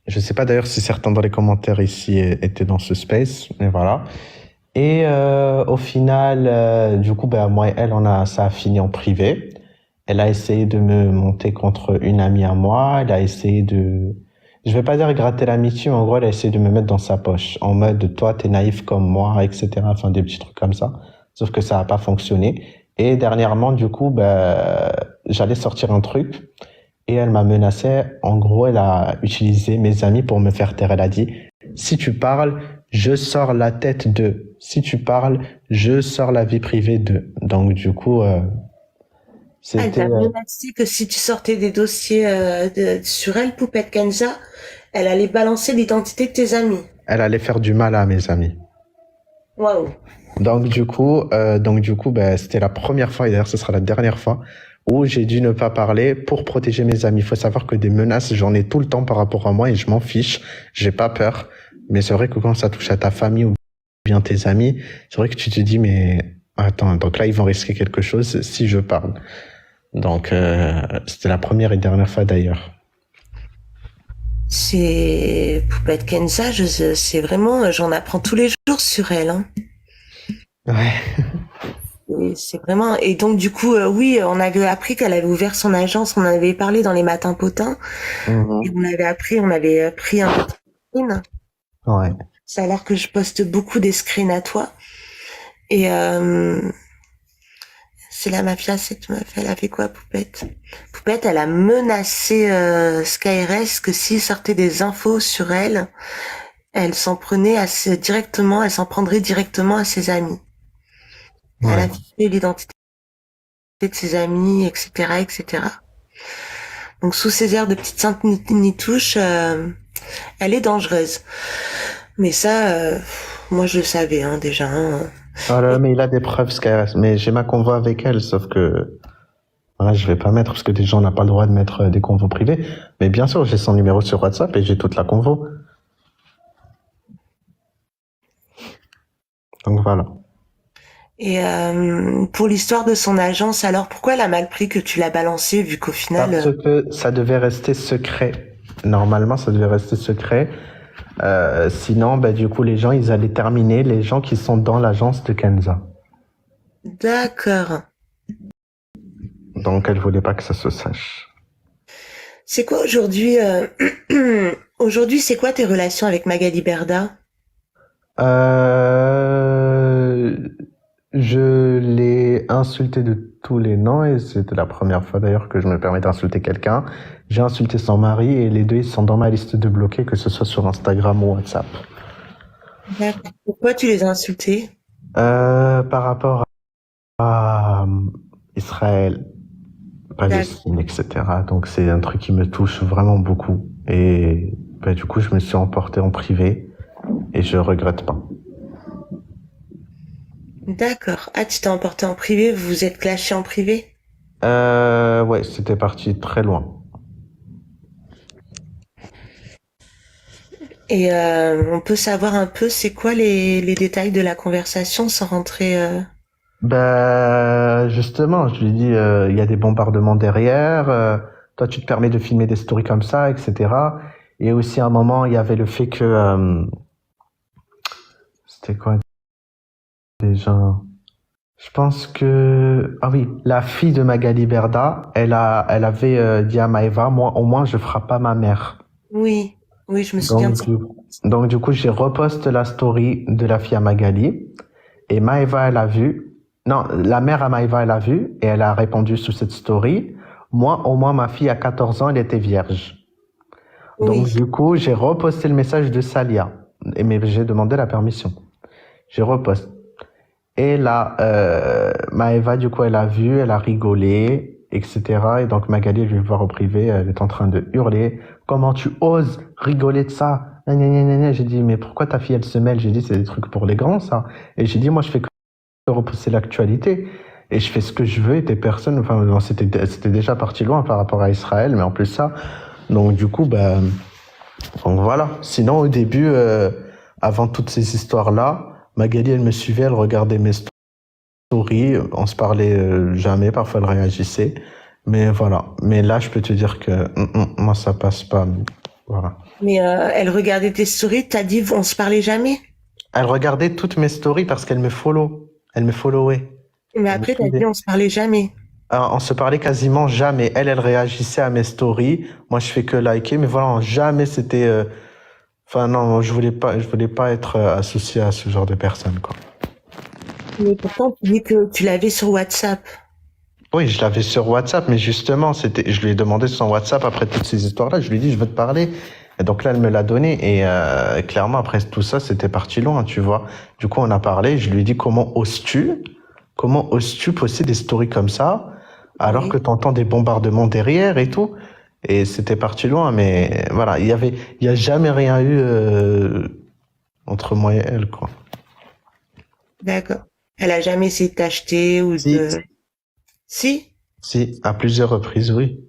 je sais pas d'ailleurs si certains dans les commentaires ici étaient dans ce space, mais voilà. Et au final, du coup, ben, moi et elle, ça a fini en privé. Elle a essayé de me monter contre une amie à moi. Elle a essayé je vais pas dire gratter l'amitié, mais en gros, elle a essayé de me mettre dans sa poche. En mode, toi, t'es naïf comme moi, etc. Enfin, des petits trucs comme ça. Sauf que ça a pas fonctionné. Et dernièrement, du coup, ben, j'allais sortir un truc. Et elle m'a menacé. En gros, elle a utilisé mes amis pour me faire taire. Elle a dit, si tu parles, je sors la tête d'eux. Si tu parles, je sors la vie privée d'eux. Donc, du coup, Elle c'était, t'a menacé que si tu sortais des dossiers sur elle, Poupette Kenza, elle allait balancer l'identité de tes amis. elle allait faire du mal à mes amis. Waouh. Donc du coup, ben, c'était la première fois, et d'ailleurs ce sera la dernière fois, où j'ai dû ne pas parler pour protéger mes amis. Il faut savoir que des menaces, j'en ai tout le temps par rapport à moi et je m'en fiche. J'ai pas peur. Mais c'est vrai que quand ça touche à ta famille ou bien tes amis, c'est vrai que tu te dis, mais attends, donc là, ils vont risquer quelque chose si je parle. Donc, c'était la première et dernière fois d'ailleurs. C'est Poupette Kenza, c'est vraiment, j'en apprends tous les jours sur elle, hein. Ouais. Et c'est vraiment, et donc du coup, oui, on avait appris qu'elle avait ouvert son agence, on en avait parlé dans les matins potins, et Mhm. on avait pris un peu de screen. Ouais. Ça a l'air que je poste beaucoup des screens à toi. Et c'est la mafia, cette meuf, elle a fait quoi, Poupette? Poupette, elle a menacé Skyres que s'il sortait des infos sur elle, elle s'en prenait directement, elle s'en prendrait directement à ses amis. Elle Ouais. a affiché l'identité de ses amis, etc., etc. Donc sous ses airs de petite sainte nitouche, elle est dangereuse. Mais ça, moi je le savais hein, déjà. Hein. Voilà, mais il a des preuves, Skyres. Mais j'ai ma convo avec elle, sauf que voilà, je vais pas mettre parce que des gens n'ont pas le droit de mettre des convos privés. Mais bien sûr, j'ai son numéro sur WhatsApp et j'ai toute la convo. Donc voilà. Et pour l'histoire de son agence, alors pourquoi elle a mal pris que tu l'as balancé vu qu'au final, Parce que ça devait rester secret. Normalement, ça devait rester secret. Sinon, bah, du coup, les gens, ils allaient terminer, les gens qui sont dans l'agence de Kenza. d'accord. Donc, elle voulait pas que ça se sache. C'est quoi aujourd'hui aujourd'hui, c'est quoi tes relations avec Magali Berda? Euh, je l'ai insulté de tous les noms et c'était la première fois d'ailleurs que je me permets d'insulter quelqu'un. J'ai insulté son mari et les deux ils sont dans ma liste de bloqués, que ce soit sur Instagram ou WhatsApp. D'accord. Pourquoi tu les as insultés? Par rapport à Israël, D'accord. Palestine, etc. Donc c'est un truc qui me touche vraiment beaucoup et bah, du coup je me suis emporté en privé et je regrette pas. D'accord. Ah, tu t'es emporté en privé, vous vous êtes clashé en privé? Ouais, c'était parti très loin. Et on peut savoir un peu c'est quoi les détails de la conversation sans rentrer Bah, justement, je lui dis, il y a des bombardements derrière, toi tu te permets de filmer des stories comme ça, etc. Et aussi à un moment, il y avait le fait que, c'était quoi déjà? Je pense que... Ah oui, la fille de Magali Berda, elle avait dit à Maëva, moi, au moins, je frappe pas ma mère. Oui, oui, je me souviens de Donc, ça. donc du coup, j'ai reposte la story de la fille à Magali. Et Maëva, elle a vu. Non, la mère à Maëva, elle a vu. Et elle a répondu sous cette story. Moi, au moins, ma fille à 14 ans, elle était vierge. Donc, Oui, du coup, j'ai reposté le message de Salia. Mais j'ai demandé la permission. J'ai reposté. Et là, Maëva, du coup, elle a vu, elle a rigolé, etc. Et donc, Magali, je vais voir au privé, elle est en train de hurler. Comment tu oses rigoler de ça? Gna, gna, gna, gna, gna. J'ai dit, mais pourquoi ta fille, elle se mêle? J'ai dit, c'est des trucs pour les grands, ça. Et j'ai dit, moi, je fais que repousser l'actualité. Et je fais ce que je veux et tes personnes, enfin, non, c'était déjà parti loin par rapport à Israël, mais en plus ça. Donc, du coup, donc voilà. Sinon, au début, avant toutes ces histoires-là, Magali, elle me suivait, elle regardait mes stories, on se parlait jamais, parfois elle réagissait. Mais voilà. Mais là, je peux te dire que moi, ça passe pas. Voilà. mais elle regardait tes stories, t'as dit on se parlait jamais. Elle regardait toutes mes stories parce qu'elle me follow. Elle me followait. Mais Elle me après t'as dit suivait. on se parlait jamais. On se parlait quasiment jamais. Elle réagissait à mes stories. Moi, je fais que liker. Mais voilà, jamais c'était... Enfin, non, je voulais pas être associé à ce genre de personnes, quoi. Mais pourtant tu dis que tu l'avais sur WhatsApp. Oui, je l'avais sur WhatsApp, mais justement, je lui ai demandé son WhatsApp après toutes ces histoires-là. Je lui ai dit, je veux te parler. Et donc là, elle me l'a donné. Et clairement, après tout ça, c'était parti loin, tu vois. Du coup, on a parlé. Je lui ai dit, comment oses-tu poster des stories comme ça, alors Oui. que tu entends des bombardements derrière et tout. Et c'était parti loin, mais voilà, il y a jamais rien eu entre moi et elle, quoi. D'accord. Elle a jamais essayé de t'acheter ou Si, de... Si? si, à plusieurs reprises, oui.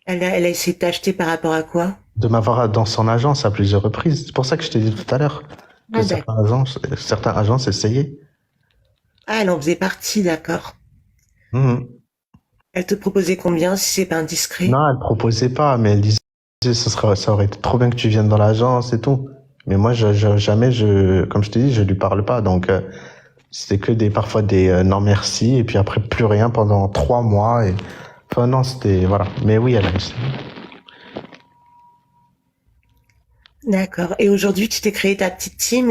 Elle a essayé de t'acheter par rapport à quoi? De m'avoir dans son agence à plusieurs reprises. C'est pour ça que je t'ai dit tout à l'heure que Ah d'accord. certains agences essayaient. Ah, elle en faisait partie, d'accord. Mhm. Elle te proposait combien si c'est pas indiscret? Non, elle proposait pas, mais elle disait ça aurait été trop bien que tu viennes dans l'agence et tout. Mais moi, jamais, comme je t'ai dit, je lui parle pas. Donc, c'était que parfois des non merci, et puis après plus rien pendant 3 mois. Enfin, non, c'était, voilà. Mais oui, elle a essayé. D'accord. Et aujourd'hui, tu t'es créé ta petite team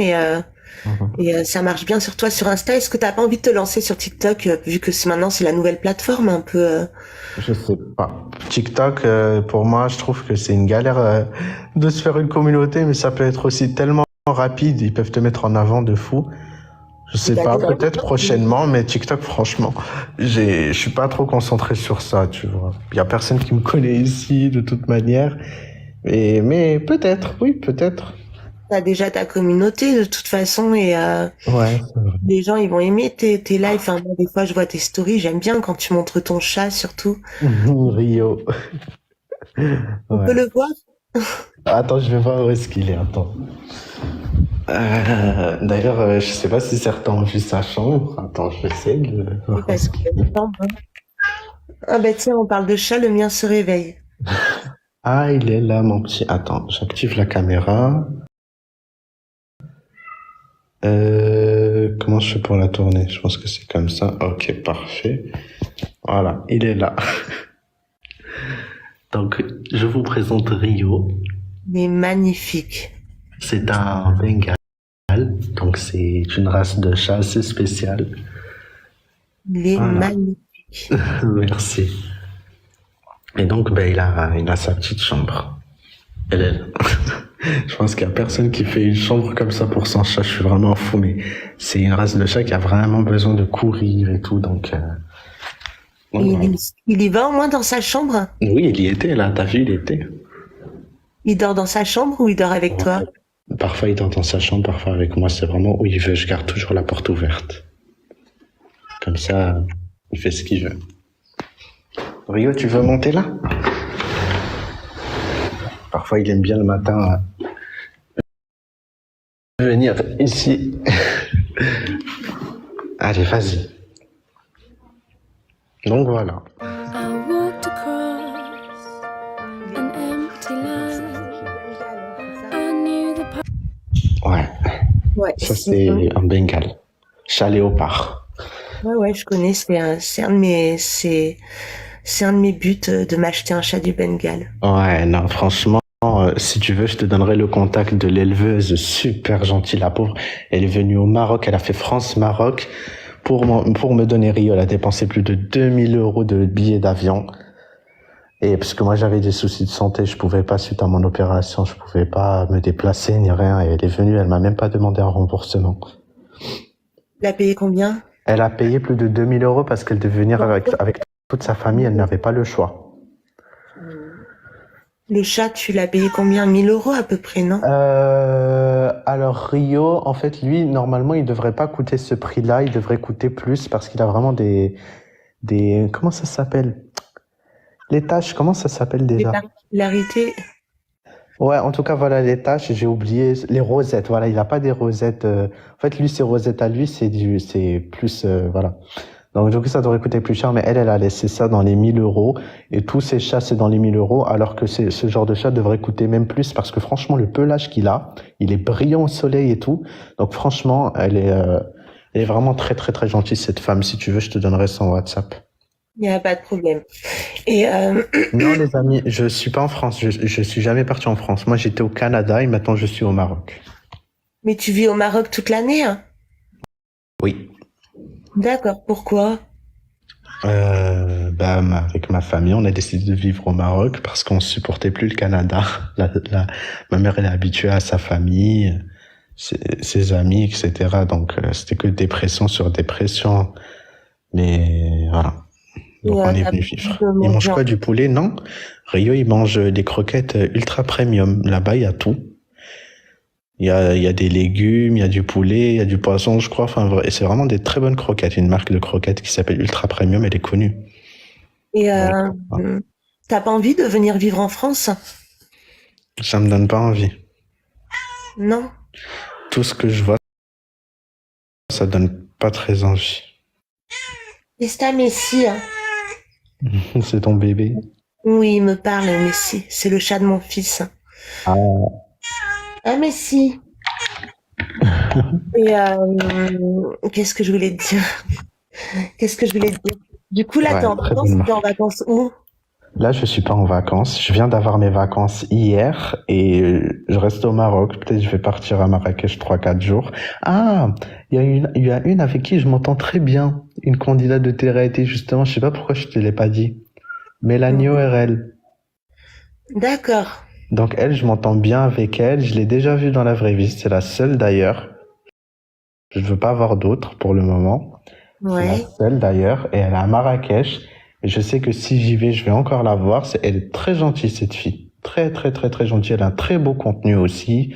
Mhm. et ça marche bien sur toi sur Insta. Est-ce que t'as pas envie de te lancer sur TikTok vu que maintenant c'est la nouvelle plateforme un peu Je sais pas. TikTok, pour moi, je trouve que c'est une galère de se faire une communauté, mais ça peut être aussi tellement rapide. Ils peuvent te mettre en avant de fou. Je sais pas, D'accord. peut-être prochainement, mais TikTok, franchement, je suis pas trop concentré sur ça, tu vois. Il y a personne qui me connaît ici, de toute manière. Mais peut-être, oui, peut-être. T'as déjà ta communauté de toute façon et Ouais, c'est vrai. les gens ils vont aimer tes lives. Enfin, moi, des fois je vois tes stories, j'aime bien quand tu montres ton chat surtout. Rio. On peut Ouais. le voir? Attends, je vais voir où est-ce qu'il est. Attends. D'ailleurs, je sais pas si certains ont vu sa chambre. Attends, je vais essayer de Oui, voir où parce est-ce que qu'il est. ah bah tiens, on parle de chat, le mien se réveille. Ah, il est là, mon petit. Attends, j'active la caméra. Comment je fais pour la tourner? Je pense que c'est comme ça. Ok, parfait. Voilà, il est là. Donc, je vous présente Rio. Il est magnifique. C'est un Bengal. Donc, c'est une race de chat assez spéciale. Il est Voilà. magnifique. Merci. Et donc, il a sa petite chambre. Elle est là. Je pense qu'il y a personne qui fait une chambre comme ça pour son chat. Je suis vraiment fou, mais c'est une race de chat qui a vraiment besoin de courir et tout. Donc voilà. Il y va au moins dans sa chambre? Oui, il y était là. T'as vu, il était. Il dort dans sa chambre ou il dort avec toi? Parfois, il dort dans sa chambre, parfois avec moi. C'est vraiment où il veut. Je garde toujours la porte ouverte. Comme ça, il fait ce qu'il veut. Rio, tu veux monter là? Parfois, il aime bien le matin venir ici. Allez, vas-y. Donc voilà. I walked across an empty land. I knew the path. Ouais. Ouais. Ça, c'est un Bengale. Chat léopard. Ouais, je connais. C'est un de mes buts de m'acheter un chat du Bengale. Ouais, non, franchement, si tu veux, je te donnerai le contact de l'éleveuse, super gentille, la pauvre. Elle est venue au Maroc, elle a fait France-Maroc pour me donner Rio. Elle a dépensé plus de 2 000 € de billets d'avion. Et parce que moi, j'avais des soucis de santé, je pouvais pas, suite à mon opération, je pouvais pas me déplacer ni rien. Et elle est venue, elle m'a même pas demandé un remboursement. Il a payé combien? Elle a payé plus de 2 000 € parce qu'elle devait venir avec toute sa famille, elle n'avait pas le choix. Le chat, tu l'as payé combien? 1 000 € à peu près, non? Alors Rio, en fait, lui, normalement, il devrait pas coûter ce prix-là, il devrait coûter plus parce qu'il a vraiment comment ça s'appelle? Les tâches, comment ça s'appelle Les déjà? particularités. Ouais, en tout cas, voilà les tâches, j'ai oublié les rosettes. Voilà, il a pas des rosettes. En fait, lui, ses rosettes à lui, c'est plus, voilà. Donc, du coup, ça devrait coûter plus cher, mais elle a laissé ça dans les 1 000 € et tous ses chats, c'est dans les 1 000 €, alors que ce genre de chat devrait coûter même plus parce que franchement, le pelage qu'il a, il est brillant au soleil et tout. Donc, franchement, elle est vraiment très, très, très gentille, cette femme. Si tu veux, je te donnerai son WhatsApp. Il n'y a pas de problème. Et Non, les amis, je suis pas en France. Je suis jamais parti en France. Moi, j'étais au Canada et maintenant, je suis au Maroc. mais tu vis au Maroc toute l'année, hein? Oui. D'accord. Pourquoi? Avec ma famille, on a décidé de vivre au Maroc parce qu'on supportait plus le Canada. Ma mère, elle est habituée à sa famille, ses amis, etc. Donc, c'était que dépression sur dépression. Mais voilà. Donc, on est T'as venu plus vivre. de Ils mangent manger. quoi, du poulet? Non. Rio, il mange des croquettes ultra premium. Là-bas, il y a tout. Il y a des légumes, il y a du poulet, il y a du poisson, je crois. Enfin, c'est vraiment des très bonnes croquettes. Une marque de croquettes qui s'appelle Ultra Premium, elle est connue. Et Donc, t'as pas envie de venir vivre en France? ça me donne pas envie. Non? Tout ce que je vois, ça donne pas très envie. Est-ce ta Messi, hein? C'est ton bébé. Oui, il me parle, Messi. C'est le chat de mon fils. Ah. Ah, Messi. Et qu'est-ce que je voulais te dire? Qu'est-ce que je voulais te dire? Du coup, là, Ouais, t'es en très vacances, bonne t'es en vacances où? Là, je suis pas en vacances. Je viens d'avoir mes vacances hier et je reste au Maroc. Peut-être je vais partir à Marrakech 3, 4 jours. Ah, il y a une avec qui je m'entends très bien. Une candidate de télé-réalité, justement. Je sais pas pourquoi je te l'ai pas dit. Mélanie ORL. D'accord. Donc elle, je m'entends bien avec elle. Je l'ai déjà vue dans la vraie vie. C'est la seule d'ailleurs. Je veux pas avoir d'autres pour le moment. C'est la Ouais. seule d'ailleurs. Et elle est à Marrakech. Et je sais que si j'y vais, je vais encore la voir. Elle est très gentille, cette fille. Très, très, très, très gentille. Elle a un très beau contenu aussi.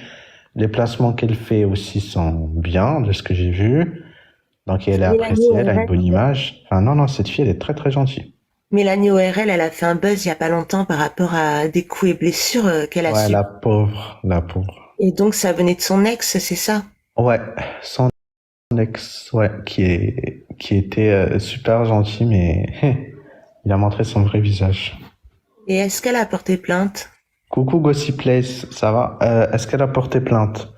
Les placements qu'elle fait aussi sont bien, de ce que j'ai vu. Donc, elle est Mélanie appréciée, elle a une ORL, bonne image. Enfin, non, cette fille, elle est très, très gentille. Mélanie ORL, elle a fait un buzz il y a pas longtemps par rapport à des coups et blessures qu'elle a Ouais, subi. la pauvre, la pauvre. Et donc, ça venait de son ex, c'est ça? Ouais, son ex, ouais, qui était super gentil, mais il a montré son vrai visage. Et est-ce qu'elle a porté plainte? Coucou Gossip Place, ça va? Est-ce qu'elle a porté plainte?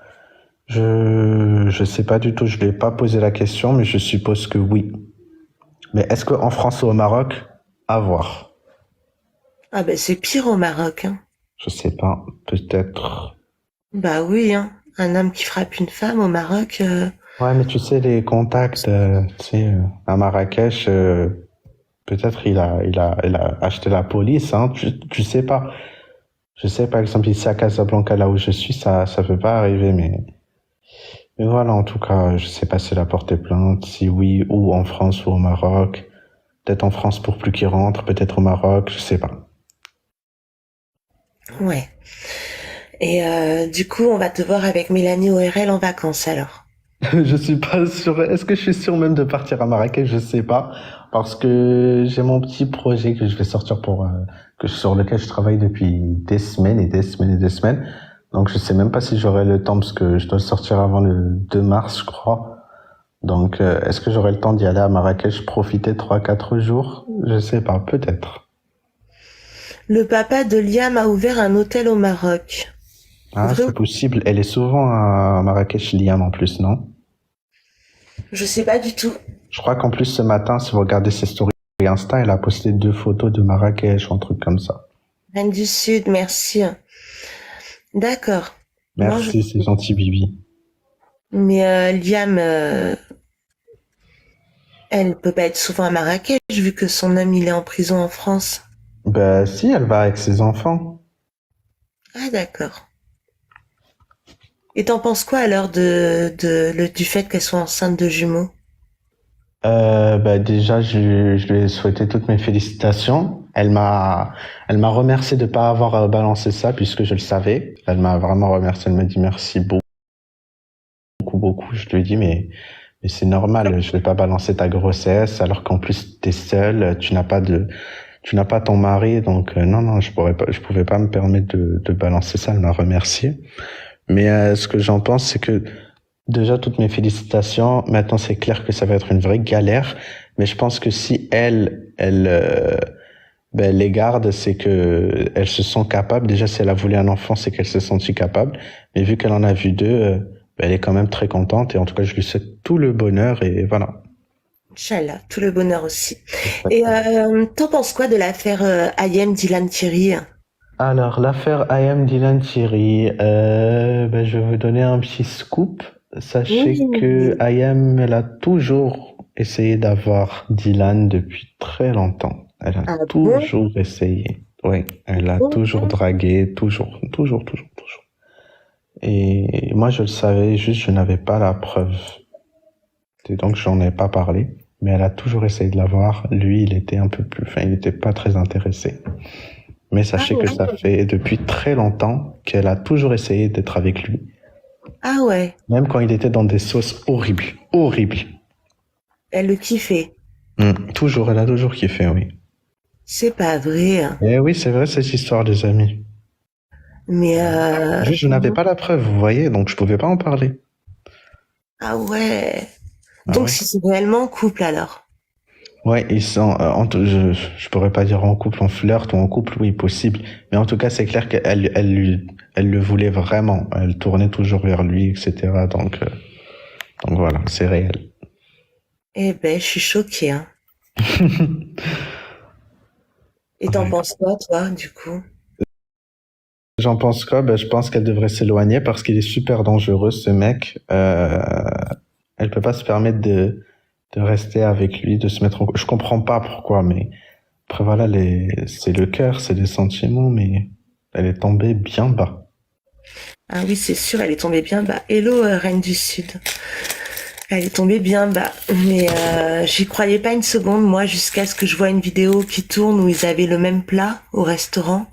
Je sais pas du tout, je lui ai pas posé la question, mais je suppose que oui. Mais est-ce qu'en France ou au Maroc? À voir. Ah ben, c'est pire au Maroc, hein. Je sais pas, peut-être. Bah oui, hein. Un homme qui frappe une femme au Maroc, Ouais, mais tu sais, les contacts, tu sais, à Marrakech, peut-être il a acheté la police, hein, tu sais pas. Je sais, par exemple, ici à Casablanca, là où je suis, ça peut pas arriver, mais voilà, en tout cas, je sais pas si elle a porté plainte, si oui, ou en France ou au Maroc. Peut-être en France pour plus qu'il rentre, peut-être au Maroc, je sais pas. ouais. Et du coup, on va te voir avec Mélanie ORL en vacances alors. Je suis pas sûr. Est-ce que je suis sûr même de partir à Marrakech? Je sais pas. Parce que j'ai mon petit projet que je vais sortir sur lequel je travaille depuis des semaines et des semaines et des semaines. Donc je sais même pas si j'aurai le temps parce que je dois le sortir avant le 2 mars, je crois. Donc est-ce que j'aurai le temps d'y aller à Marrakech, profiter 3, 4 jours? Je sais pas, peut-être. Le papa de Liam a ouvert un hôtel au Maroc. Ah, Vrai ou- c'est possible. Elle est souvent à Marrakech, Liam, en plus, non? Je sais pas du tout. Je crois qu'en plus, ce matin, si vous regardez ses stories Insta, elle a posté 2 photos de Marrakech ou un truc comme ça. Reine du Sud, merci. D'accord. Non, Merci, c'est gentil, Bibi. mais Liam, elle peut pas être souvent à Marrakech vu que son homme il est en prison en France. Ben, si, elle va avec ses enfants. Ah d'accord. Et t'en penses quoi alors du fait qu'elle soit enceinte de jumeaux? Ben, déjà, je lui ai souhaité toutes mes félicitations. Elle m'a remercié de pas avoir balancé ça puisque je le savais. Elle m'a vraiment remercié. Elle m'a dit merci beaucoup, beaucoup. Je lui ai dit, mais c'est normal. Je vais pas balancer ta grossesse alors qu'en plus t'es seule. Tu n'as pas ton mari. Donc, non, je pouvais pas me permettre de balancer ça. Elle m'a remercié. Mais ce que j'en pense, c'est que déjà toutes mes félicitations. Maintenant, c'est clair que ça va être une vraie galère, mais je pense que si elle les garde, c'est que elle se sent capable. Déjà, si elle a voulu un enfant, c'est qu'elle s'est sentie capable. Mais vu qu'elle en a vu 2, elle est quand même très contente. Et en tout cas, je lui souhaite tout le bonheur et voilà. Inch'Allah, tout le bonheur aussi. Et t'en penses quoi de l'affaire Ayem Dylan Thierry? Alors, l'affaire I Am Dylan Thierry, je vais vous donner un petit scoop. Sachez Oui. que I Am, elle a toujours essayé d'avoir Dylan depuis très longtemps. Elle a Ah bon? toujours essayé. Oui, elle a toujours dragué, toujours. Et moi, je le savais, juste je n'avais pas la preuve. Et donc, j'en ai pas parlé. Mais elle a toujours essayé de l'avoir. Lui, il était un peu plus, enfin, il était pas très intéressé. Mais sachez que ça fait depuis très longtemps qu'elle a toujours essayé d'être avec lui. Ah ouais, Même quand il était dans des sauces horribles. elle le kiffait. Toujours, elle a toujours kiffé, oui. C'est pas vrai. Et oui, c'est vrai cette histoire, des amis. Mais Juste, je n'avais pas la preuve, vous voyez, donc je pouvais pas en parler. ah ouais. Ah Donc ouais. si c'est réellement en couple alors. Ouais, ils sont, je pourrais pas dire en couple, en flirt ou en couple, oui, possible. Mais en tout cas, c'est clair elle le voulait vraiment. Elle tournait toujours vers lui, etc. Donc voilà, c'est réel. Eh ben, je suis choquée, hein. Et t'en Ouais. penses quoi, toi, du coup? J'en pense quoi? Je pense qu'elle devrait s'éloigner parce qu'il est super dangereux, ce mec. Elle peut pas se permettre de rester avec lui, de se mettre je comprends pas pourquoi, mais après voilà, c'est le cœur, c'est les sentiments, mais elle est tombée bien bas. Ah oui, c'est sûr, elle est tombée bien bas. Hello, Reine du Sud. Elle est tombée bien bas. Mais j'y croyais pas une seconde, moi, jusqu'à ce que je vois une vidéo qui tourne où ils avaient le même plat au restaurant.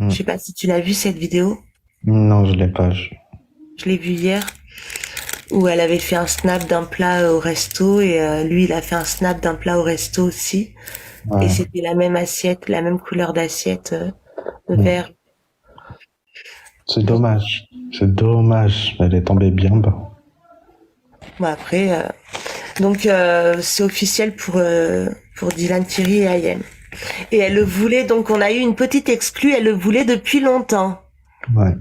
Je sais pas si tu l'as vu, cette vidéo. Non, je l'ai pas. Je l'ai vue hier. Où elle avait fait un snap d'un plat au resto et lui, il a fait un snap d'un plat au resto aussi. Ouais. Et c'était la même assiette, la même couleur d'assiette, de verre. C'est dommage. C'est dommage. Elle est tombée bien bas. Bon après, donc c'est officiel pour Dylan Thierry et Ayem. Et elle le voulait, donc on a eu une petite exclue, elle le voulait depuis longtemps. Ouais.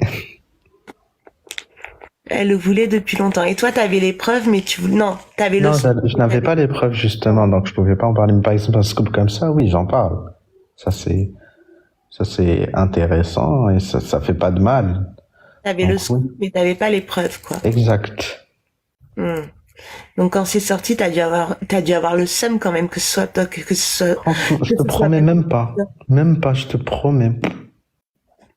Elle le voulait depuis longtemps. Et toi, t'avais les preuves, mais non, t'avais le Non, son. je n'avais pas les preuves justement, donc je pouvais pas en parler. Mais par exemple, un scoop comme ça, oui, j'en parle. Ça c'est intéressant et ça fait pas de mal. T'avais Donc, le scoop, mais t'avais pas les preuves, quoi. Exact. Donc quand c'est sorti, t'as dû avoir le seum quand même que ce soit toi, que ce soit. Franchement, je que te ce soit promets même pas. Même pas, je te promets.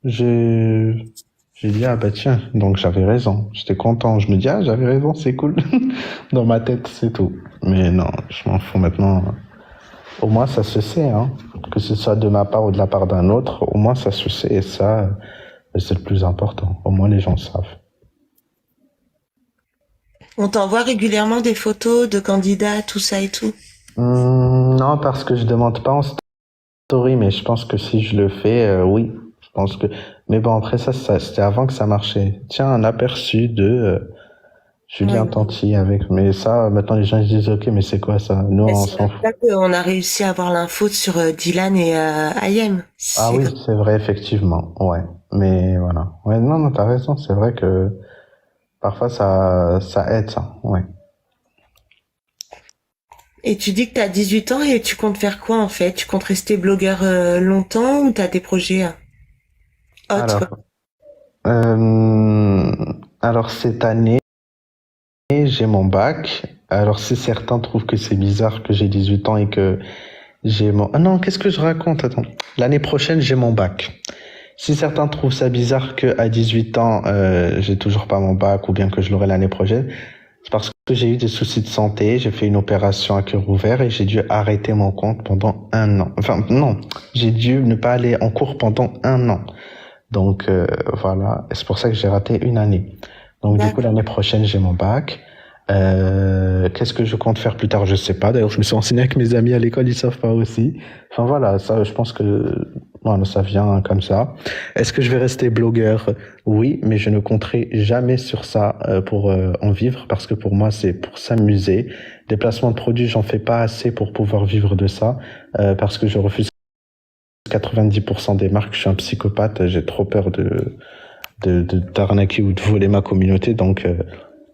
J'ai dit, ah bah tiens, donc j'avais raison. J'étais content. Je me dis, ah, j'avais raison, c'est cool. Dans ma tête, c'est tout. Mais non, je m'en fous maintenant. Au moins, ça se sait, hein. Que ce soit de ma part ou de la part d'un autre, au moins, ça se sait. Et ça, c'est le plus important. Au moins, les gens savent. On t'envoie régulièrement des photos de candidats, tout ça et tout. Non, parce que je demande pas en story, mais je pense que si je le fais, oui. Je pense que. Mais bon, après ça c'était avant que ça marchait. Tiens, un aperçu de Julien Tanti avec. Mais ça, maintenant les gens ils disent, ok, mais c'est quoi ça? Nous, on s'en fout. C'est là qu'on a réussi à avoir l'info sur Dylan et Ayem. Ah oui, c'est vrai, effectivement. Ouais. Mais voilà. Ouais, non, t'as raison. C'est vrai que parfois ça aide, ça. Ouais. Et tu dis que tu as 18 ans et tu comptes faire quoi en fait? Tu comptes rester blogueur longtemps ou tu as des projets autres? Alors, euh, alors cette année, j'ai mon bac. Alors si certains trouvent que c'est bizarre que j'ai 18 ans et que j'ai mon... Ah non, qu'est-ce que je raconte? Attends. L'année prochaine, j'ai mon bac. Si certains trouvent ça bizarre que à 18 ans, j'ai toujours pas mon bac ou bien que je l'aurai l'année prochaine, c'est parce que j'ai eu des soucis de santé, j'ai fait une opération à cœur ouvert et j'ai dû arrêter mon compte pendant 1 an. Enfin, non, j'ai dû ne pas aller en cours pendant 1 an. Donc voilà, et c'est pour ça que j'ai raté une année. Donc du coup, D'accord. l'année prochaine, j'ai mon bac. Qu'est-ce que je compte faire plus tard? Je sais pas. D'ailleurs, je me suis renseigné avec mes amis à l'école, ils savent pas aussi. Enfin voilà, ça, je pense que voilà, ça vient comme ça. Est-ce que je vais rester blogueur? Oui, mais je ne compterai jamais sur ça pour en vivre parce que pour moi, c'est pour s'amuser. Des placements de produits, j'en fais pas assez pour pouvoir vivre de ça parce que je refuse 90% des marques. Je suis un psychopathe. J'ai trop peur d'arnaquer ou de voler ma communauté. Donc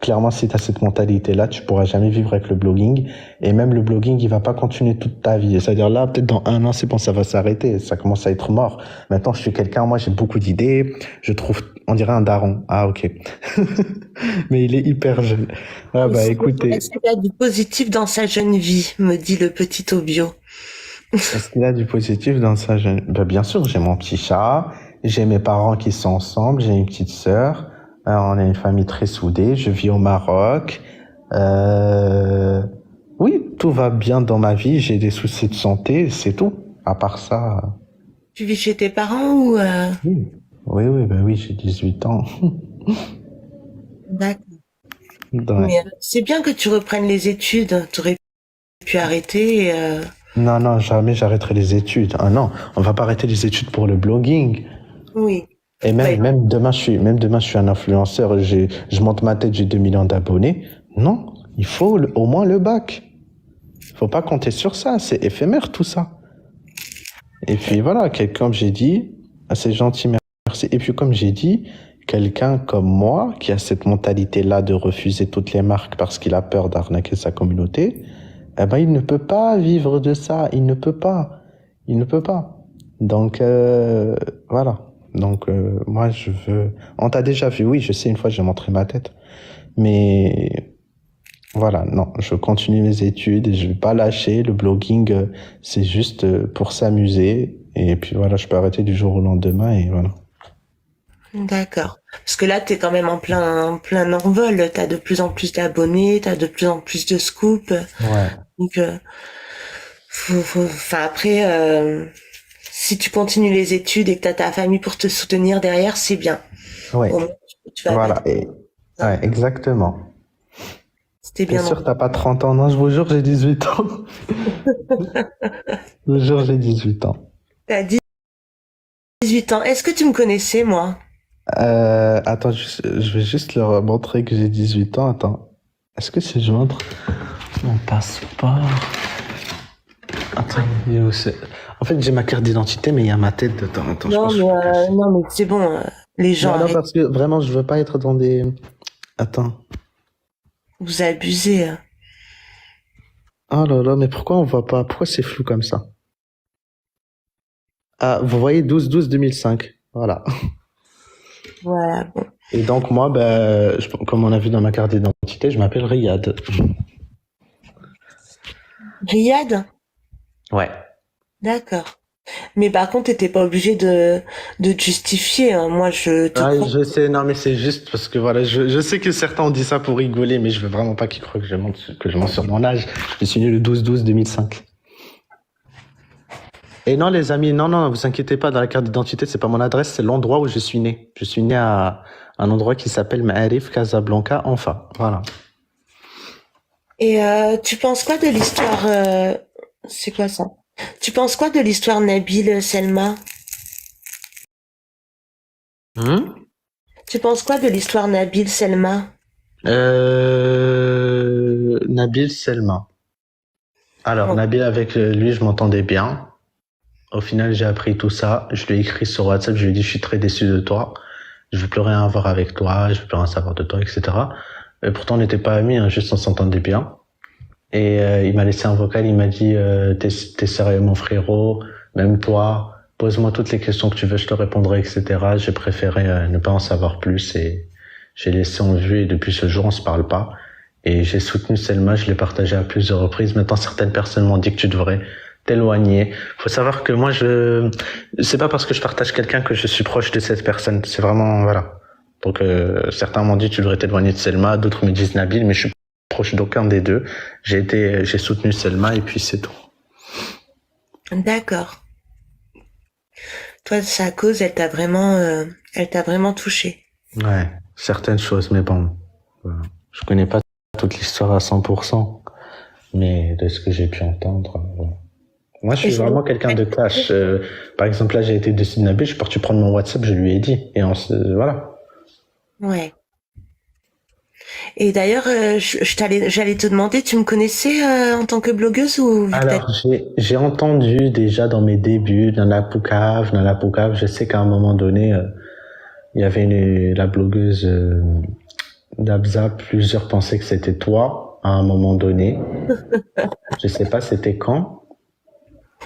clairement, si tu as cette mentalité-là, tu pourras jamais vivre avec le blogging. Et même le blogging, il va pas continuer toute ta vie. C'est-à-dire là, peut-être dans 1 an, c'est bon, ça va s'arrêter. Ça commence à être mort. Maintenant, je suis quelqu'un, moi, j'ai beaucoup d'idées. Je trouve, on dirait un daron. Ah, ok. Mais il est hyper jeune. Ah, bah, écoutez. Est-ce qu'il y a du positif dans sa jeune vie, me dit le petit Obio. Est-ce qu'il y a du positif dans sa jeune? Bah, bien sûr, j'ai mon petit chat. J'ai mes parents qui sont ensemble. J'ai une petite sœur. On est une famille très soudée. Je vis au Maroc. Oui, tout va bien dans ma vie. J'ai des soucis de santé, c'est tout. À part ça, Tu vis chez tes parents ou oui. Oui, oui, bah oui, j'ai 18 ans. D'accord. Ouais. Mais c'est bien que tu reprennes les études. Tu aurais pu arrêter. Non, non, jamais j'arrêterai les études. Ah non, on va pas arrêter les études pour le blogging. Oui. Et Ouais. même demain, je suis un influenceur. Je monte ma tête, j'ai 2 millions d'abonnés. Non, il faut au moins le bac. Faut pas compter sur ça. C'est éphémère, tout ça. Et puis voilà, comme j'ai dit, c'est gentil, merci. Et puis comme j'ai dit, quelqu'un comme moi, qui a cette mentalité-là de refuser toutes les marques parce qu'il a peur d'arnaquer sa communauté, eh ben il ne peut pas vivre de ça. Il ne peut pas. Il ne peut pas. Donc voilà. Donc moi je veux. On t'a déjà vu, oui, je sais. Une fois j'ai montré ma tête, mais voilà, non, je continue mes études et je vais pas lâcher. Le blogging, c'est juste pour s'amuser. Et puis voilà, je peux arrêter du jour au lendemain et voilà. D'accord. Parce que là, t'es quand même en plein envol. T'as de plus en plus d'abonnés, t'as de plus en plus de scoops. Ouais. Donc, enfin après, si tu continues les études et que t'as ta famille pour te soutenir derrière, c'est bien. Ouais. Au moins, tu vas Voilà. pas. Ouais, exactement. C'était T'es bien. sûr, t'as pas 30 ans? Non, je vous jure, j'ai 18 ans. Je vous jure, j'ai 18 ans. T'as 18 ans. Est-ce que tu me connaissais, moi? Attends, je vais juste leur montrer que j'ai 18 ans. Attends. Est-ce que c'est joindre mon passeport? Attends, il est où c'est? En fait, j'ai ma carte d'identité, mais il y a ma tête dedans. Attends, je Non, pense que mais, non, mais c'est bon. Les gens, non, non, arrêtent, parce que vraiment, je veux pas être dans des... Attends. vous abusez. Oh là là, mais pourquoi on voit pas? Pourquoi c'est flou comme ça? Ah, vous voyez 12-12-2005. Voilà. Voilà, bon. Et donc, moi, ben, comme on a vu dans ma carte d'identité, je m'appelle Riyad. Riyad? Ouais. D'accord. Mais par contre, t'étais pas obligé de te justifier, hein. Moi, je te Ah, crois. je sais, non, mais c'est juste parce que voilà, je sais que certains ont dit ça pour rigoler, mais je veux vraiment pas qu'ils croient que je mens sur mon âge. Je suis né le 12-12-2005. Et non, les amis, non, non, vous inquiétez pas, dans la carte d'identité, c'est pas mon adresse, c'est l'endroit où je suis né. Je suis né à un endroit qui s'appelle Ma'arif, Casablanca, enfin, voilà. Et tu penses quoi de l'histoire c'est quoi ça? Tu penses quoi de l'histoire Nabil Selma? Tu penses quoi de l'histoire Nabil Selma? Nabil Selma. Alors, Oh. Nabil, avec lui, je m'entendais bien. Au final, j'ai appris tout ça. Je lui ai écrit sur WhatsApp, je lui ai dit, je suis très déçu de toi. Je veux plus rien avoir avec toi, je veux plus rien savoir de toi, etc. Et pourtant, on n'était pas amis, hein, juste on s'entendait bien. Et il m'a laissé un vocal, il m'a dit t'es sérieux mon frérot, même toi, pose-moi toutes les questions que tu veux, je te répondrai, etc. J'ai préféré ne pas en savoir plus et j'ai laissé en vue et depuis ce jour on se parle pas. Et j'ai soutenu Selma, je l'ai partagé à plusieurs reprises. Maintenant certaines personnes m'ont dit que tu devrais t'éloigner. Faut savoir que moi c'est pas parce que je partage quelqu'un que je suis proche de cette personne. C'est vraiment voilà. Donc certains m'ont dit tu devrais t'éloigner de Selma, d'autres me disent Nabil, mais je suis proche d'aucun des deux. J'ai soutenu Selma et puis c'est tout. D'accord. Toi, sa cause, elle t'a vraiment touché. Ouais, certaines choses, mais bon, voilà. Je connais pas toute l'histoire à 100%, mais de ce que j'ai pu entendre, voilà. Moi, je Et suis vraiment quelqu'un de cash. Par exemple, là, j'ai été de Nabil, je suis parti prendre mon WhatsApp, je lui ai dit, et voilà. Ouais. Et d'ailleurs, j'allais te demander, tu me connaissais en tant que blogueuse ou peut-être? Alors, j'ai entendu déjà dans mes débuts, dans la Poucave, je sais qu'à un moment donné, il y avait la blogueuse d'Abza, plusieurs pensaient que c'était toi, à un moment donné. Je sais pas, c'était quand?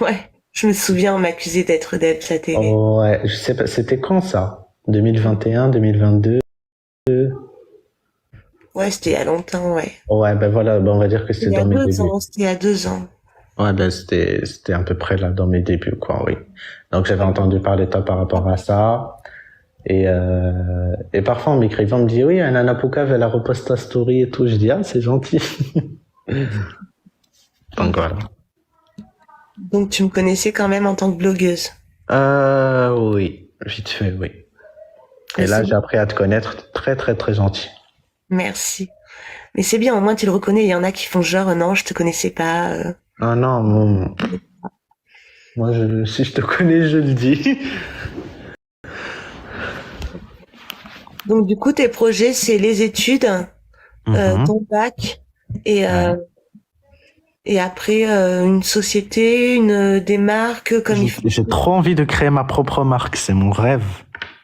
Ouais, je me souviens, on m'accusait d'être Deb, la télé. Oh, ouais, je sais pas, c'était quand ça? 2021, 2022? Ouais, c'était il y a longtemps, ouais. Ouais, ben voilà, ben on va dire que Il c'était y a dans mes 2 débuts. ans, c'était il y a 2 ans. Ouais, ben c'était à peu près là dans mes débuts, quoi, oui. Donc j'avais entendu parler de toi par rapport à ça. Et parfois en m'écrivant, on me dit oui, Nana Poucave, elle a reposté ta story et tout. Je dis ah, c'est gentil. Donc voilà. Donc tu me connaissais quand même en tant que blogueuse. Oui, vite fait, oui. Et Mais là, c'est j'ai appris à te connaître, très très très gentil. Merci. Mais c'est bien, au moins tu le reconnais. Il y en a qui font genre non, je te connaissais pas. Ah non, moi, si je te connais, je le dis. Donc du coup, tes projets, c'est les études, ton bac et Ouais. et après une société, des marques comme il faut. J'ai trop envie de créer ma propre marque, c'est mon rêve.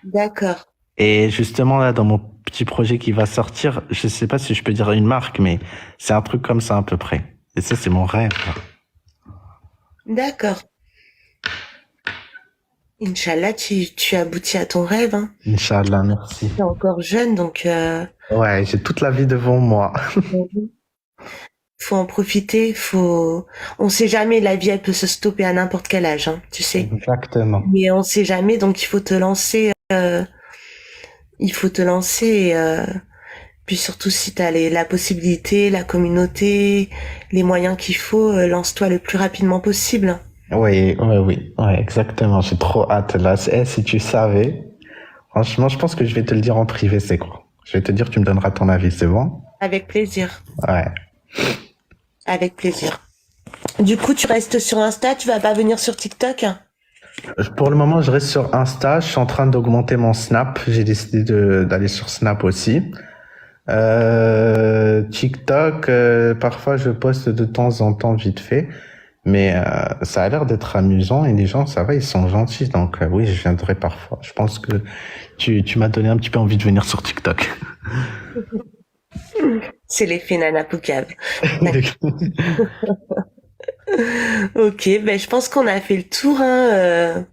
D'accord. Et justement, là, dans mon petit projet qui va sortir, je sais pas si je peux dire une marque, mais c'est un truc comme ça à peu près. Et ça, c'est mon rêve. D'accord. Inch'Allah, tu aboutis à ton rêve, hein. Inch'Allah, merci. T'es encore jeune, donc Ouais, j'ai toute la vie devant moi. faut en profiter. On sait jamais, la vie elle peut se stopper à n'importe quel âge, hein, tu sais. Exactement. Mais on sait jamais, donc il faut te lancer. Et, puis surtout si t'as la possibilité, la communauté, les moyens qu'il faut, lance-toi le plus rapidement possible. Oui, ouais, exactement. J'ai trop hâte là. Si tu savais, franchement, je pense que je vais te le dire en privé, c'est quoi. Je vais te dire, tu me donneras ton avis, c'est bon? Avec plaisir. Ouais. Avec plaisir. Du coup, tu restes sur Insta, tu vas pas venir sur TikTok? Pour le moment, je reste sur Insta. Je suis en train d'augmenter mon Snap. J'ai décidé d'aller sur Snap aussi. TikTok, parfois je poste de temps en temps vite fait, mais ça a l'air d'être amusant et les gens, ça va, ils sont gentils. Donc oui, je viendrai parfois. Je pense que tu m'as donné un petit peu envie de venir sur TikTok. C'est l'effet Nana Poucave. Ok, ben je pense qu'on a fait le tour, hein.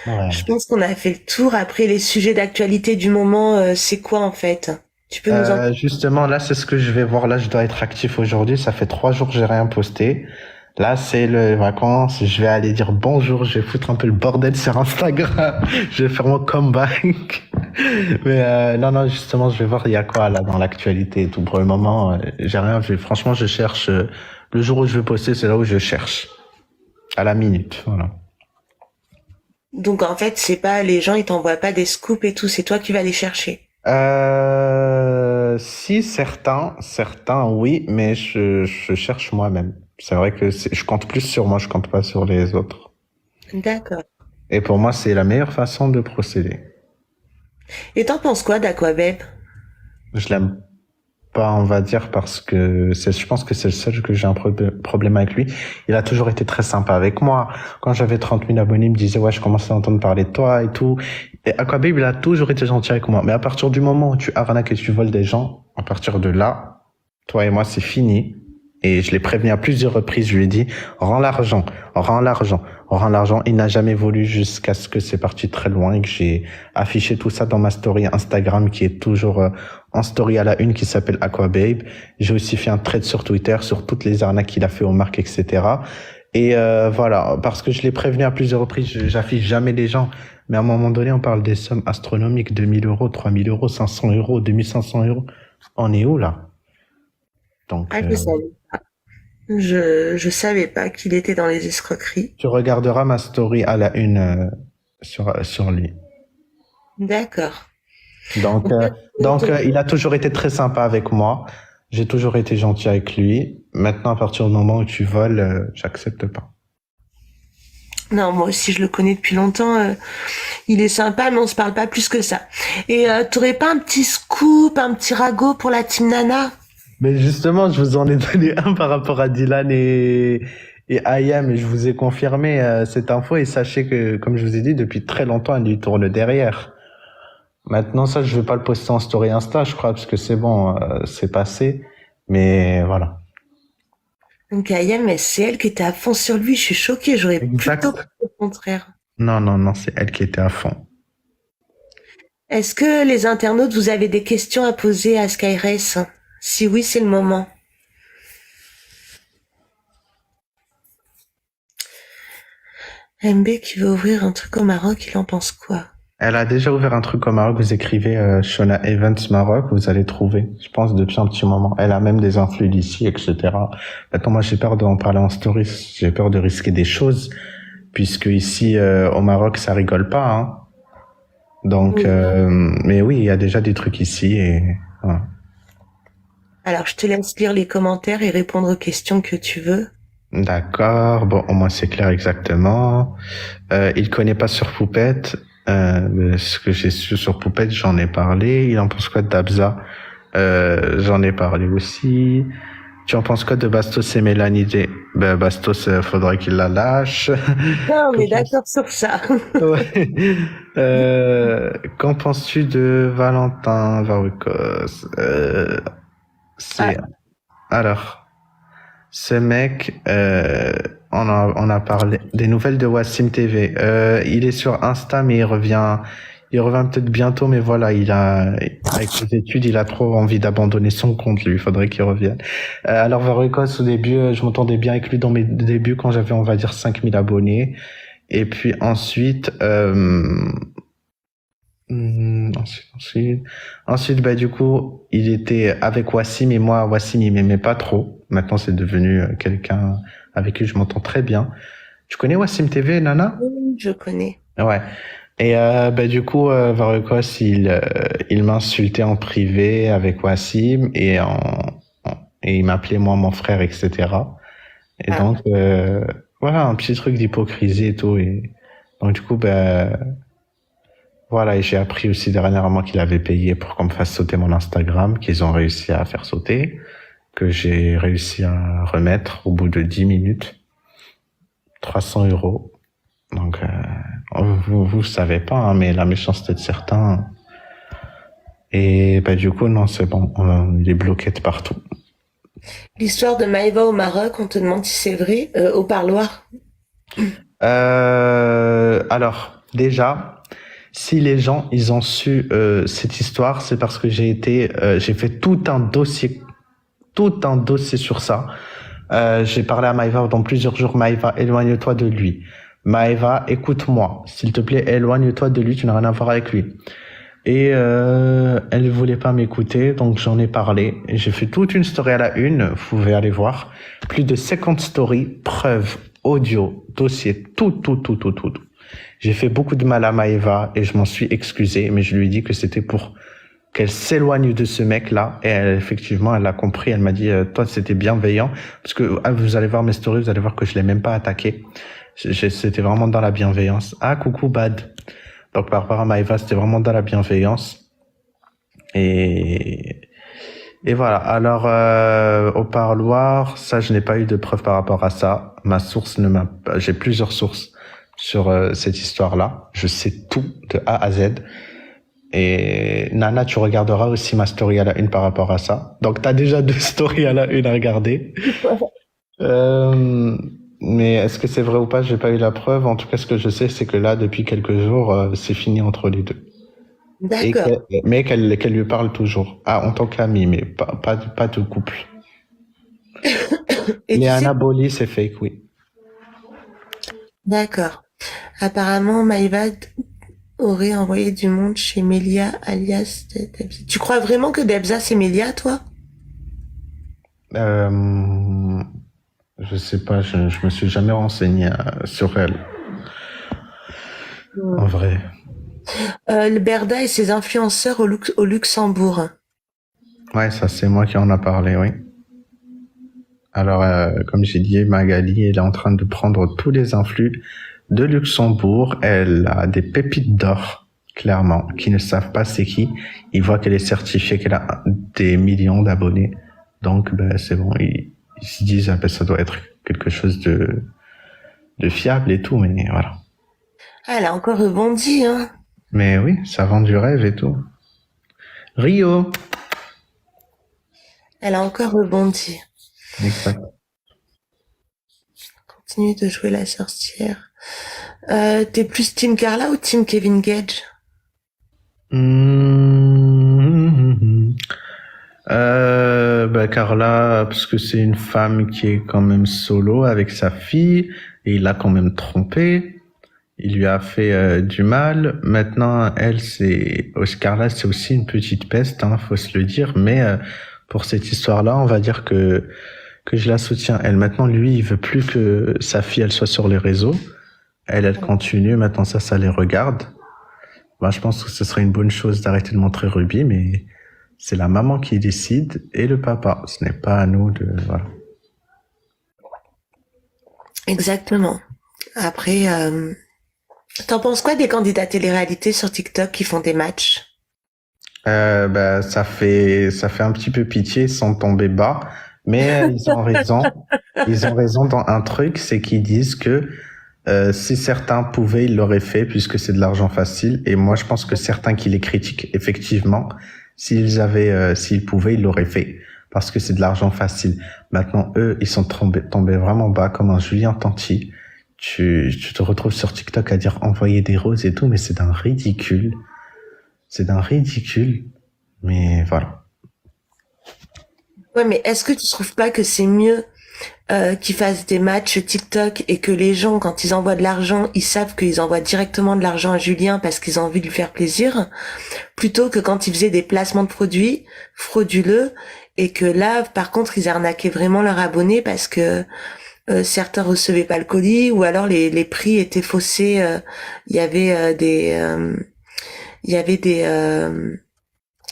Ouais. Je pense qu'on a fait le tour. Après, les sujets d'actualité du moment, c'est quoi en fait? Tu peux nous en... Justement, là, c'est ce que je vais voir. Là, je dois être actif aujourd'hui. Ça fait 3 jours que j'ai rien posté. Là, c'est les vacances. Je vais aller dire bonjour. Je vais foutre un peu le bordel sur Instagram. Je vais faire mon comeback. Mais non, justement, je vais voir il y a quoi là dans l'actualité et tout. Pour le moment, j'ai rien vu. Franchement, je cherche. Le jour où je vais poster, c'est là où je cherche. À la minute, voilà. Donc en fait, c'est pas les gens, ils t'envoient pas des scoops et tout. C'est toi qui vas les chercher. Si certains, oui, mais je cherche moi-même. C'est vrai que je compte plus sur moi, je compte pas sur les autres. D'accord. Et pour moi, c'est la meilleure façon de procéder. Et t'en penses quoi d'Aquabeb? Je l'aime pas, on va dire, parce que je pense que c'est le seul que j'ai un problème avec lui. Il a toujours été très sympa avec moi. Quand j'avais 30 000 abonnés, il me disait, ouais, je commençais à entendre parler de toi et tout. Et Aquabib, il a toujours été gentil avec moi. Mais à partir du moment où tu arnaques et tu voles des gens, à partir de là, toi et moi, c'est fini. Et je l'ai prévenu à plusieurs reprises. Je lui ai dit, rends l'argent, rends l'argent, rends l'argent. Il n'a jamais voulu jusqu'à ce que c'est parti très loin et que j'ai affiché tout ça dans ma story Instagram qui est toujours en story à la une qui s'appelle Aquababe. J'ai aussi fait un thread sur Twitter sur toutes les arnaques qu'il a fait aux marques, etc. Et voilà, parce que je l'ai prévenu à plusieurs reprises, j'affiche jamais les gens. Mais à un moment donné, on parle des sommes astronomiques, 2000 euros, 3000 euros, 500 euros, 2500 euros. On est où là? Donc, Ah, je savais pas qu'il était dans les escroqueries. tu regarderas ma story à la une sur lui. D'accord. Donc, il a toujours été très sympa avec moi. J'ai toujours été gentil avec lui. Maintenant, à partir du moment où tu voles, j'accepte pas. Non, moi aussi, je le connais depuis longtemps. Il est sympa, mais on se parle pas plus que ça. Et t'aurais pas un petit scoop, un petit ragot pour la team Nana? Mais justement, je vous en ai donné un par rapport à Dylan et Ayam, et je vous ai confirmé cette info. Et sachez que, comme je vous ai dit, depuis très longtemps, elle lui tourne derrière. Maintenant, ça, je vais pas le poster en story Insta, je crois, parce que c'est bon, c'est passé. Mais voilà. Donc Ayam, mais c'est elle qui était à fond sur lui. Je suis choquée. J'aurais Exact. plutôt cru le contraire. Non, c'est elle qui était à fond. Est-ce que les internautes, vous avez des questions à poser à Skyrace? Si oui, c'est le moment. MB qui veut ouvrir un truc au Maroc, il en pense quoi? Elle a déjà ouvert un truc au Maroc. Vous écrivez Shona Evans Maroc, vous allez trouver. Je pense depuis un petit moment. Elle a même des influx d'ici, etc. Maintenant, moi, j'ai peur d'en parler en story. J'ai peur de risquer des choses, puisque ici au Maroc, ça rigole pas. Hein. Donc, mais oui, il y a déjà des trucs ici et voilà. Alors, je te laisse lire les commentaires et répondre aux questions que tu veux. D'accord. Bon, au moins c'est clair exactement. Il connaît pas sur Poupette. Ce que j'ai su sur Poupette, j'en ai parlé. Il en pense quoi d'Abza? J'en ai parlé aussi. Tu en penses quoi de Bastos et Mélanie J? Ben, Bastos, faudrait qu'il la lâche. Non, on est d'accord sur ça. Ouais. Qu'en penses-tu de Valentin Varoukos? Alors, ce mec, on a parlé des nouvelles de Wassim TV. Il est sur Insta, mais il revient peut-être bientôt, mais voilà, avec ses études, il a trop envie d'abandonner son compte, lui. Il faudrait qu'il revienne. Alors, Varoukos, au début, je m'entendais bien avec lui dans mes débuts quand j'avais, on va dire, 5000 abonnés. Et puis ensuite, ensuite, bah, du coup, il était avec Wassim et moi, Wassim, il m'aimait pas trop. Maintenant, c'est devenu quelqu'un avec qui je m'entends très bien. Tu connais Wassim TV, Nana? Oui, je connais. Ouais. Et bah, du coup, Varoukos, il m'insultait en privé avec Wassim et il m'appelait moi mon frère, etc. Et donc, voilà, un petit truc d'hypocrisie et tout. Et donc, du coup, bah, voilà, et j'ai appris aussi dernièrement qu'il avait payé pour qu'on me fasse sauter mon Instagram, qu'ils ont réussi à faire sauter, que j'ai réussi à remettre au bout de 10 minutes. 300 €. Donc, vous savez pas, hein, mais la méchanceté de certains. Et bah, du coup, non, c'est bon, il est bloqué de partout. L'histoire de Maëva au Maroc, on te demande si c'est vrai, au parloir. Alors, déjà, si les gens, ils ont su cette histoire, c'est parce que j'ai fait tout un dossier sur ça. J'ai parlé à Maëva dans plusieurs jours. Maëva, éloigne-toi de lui. Maëva, écoute-moi. S'il te plaît, éloigne-toi de lui, tu n'as rien à voir avec lui. Et elle ne voulait pas m'écouter, donc j'en ai parlé. J'ai fait toute une story à la une, vous pouvez aller voir. Plus de 50 stories, preuves, audio, dossier, tout. J'ai fait beaucoup de mal à Maëva et je m'en suis excusé, mais je lui ai dit que c'était pour qu'elle s'éloigne de ce mec-là. Et effectivement, elle l'a compris. Elle m'a dit, toi, c'était bienveillant. Parce que vous allez voir mes stories, vous allez voir que je l'ai même pas attaqué. C'était vraiment dans la bienveillance. Ah, coucou, Bad. Donc, par rapport à Maëva, c'était vraiment dans la bienveillance. Et voilà. Alors, au parloir, ça, je n'ai pas eu de preuves par rapport à ça. J'ai plusieurs sources sur cette histoire-là. Je sais tout de A à Z. Et Nana, tu regarderas aussi ma story à la une par rapport à ça. Donc, t'as déjà 2 stories à la une à regarder. Mais est-ce que c'est vrai ou pas? J'ai pas eu la preuve. En tout cas, ce que je sais, c'est que là, depuis quelques jours, c'est fini entre les deux. D'accord. Mais qu'elle lui parle toujours. Ah, en tant qu'amie, mais pas de couple. Et Les tu sais, anabolis, c'est fake, oui. d'accord. Apparemment, Maïvad aurait envoyé du monde chez Melia, alias Debza. Tu crois vraiment que Debza, c'est Melia, toi? Je sais pas, je me suis jamais renseigné sur elle, en vrai. Le Berda et ses influenceurs au Luxembourg. Ouais, ça c'est moi qui en a parlé, oui. Alors, comme j'ai dit, Magali, elle est en train de prendre tous les influx de Luxembourg. Elle a des pépites d'or, clairement, qui ne savent pas c'est qui. Ils voient qu'elle est certifiée, qu'elle a des millions d'abonnés. Donc, ben, c'est bon. Ils se disent, ah, ben, ça doit être quelque chose de fiable et tout, mais voilà. Ah, elle a encore rebondi, hein. Mais oui, ça vend du rêve et tout. Rio. Elle a encore rebondi. Exact. Continue de jouer la sorcière. T'es plus Team Carla ou Team Kevin Gage? Bah Carla, parce que c'est une femme qui est quand même solo avec sa fille, et il l'a quand même trompé. Il lui a fait du mal. Maintenant, elle, Carla, c'est aussi une petite peste, hein, faut se le dire. Mais pour cette histoire-là, on va dire que je la soutiens. Elle, maintenant, lui, il veut plus que sa fille, elle soit sur les réseaux. Elle continue. Maintenant, ça les regarde. Moi, je pense que ce serait une bonne chose d'arrêter de montrer Ruby, mais c'est la maman qui décide et le papa. Ce n'est pas à nous de, voilà. Exactement. Après, t'en penses quoi des candidats télé-réalité sur TikTok qui font des matchs? Bah, ça fait un petit peu pitié sans tomber bas, mais ils ont raison. Ils ont raison dans un truc, c'est qu'ils disent que si certains pouvaient, ils l'auraient fait puisque c'est de l'argent facile. Et moi, je pense que certains qui les critiquent, effectivement, s'ils pouvaient, ils l'auraient fait parce que c'est de l'argent facile. Maintenant, eux, ils sont tombés vraiment bas comme un Julien Tanti. Tu te retrouves sur TikTok à dire envoyer des roses et tout, mais c'est d'un ridicule. C'est d'un ridicule. Mais voilà. Ouais, mais est-ce que tu trouves pas que c'est mieux qu'ils fassent des matchs TikTok et que les gens, quand ils envoient de l'argent, ils savent qu'ils envoient directement de l'argent à Julien parce qu'ils ont envie de lui faire plaisir, plutôt que quand ils faisaient des placements de produits frauduleux et que là, par contre, ils arnaquaient vraiment leurs abonnés parce que certains recevaient pas le colis ou alors les prix étaient faussés. Il y avait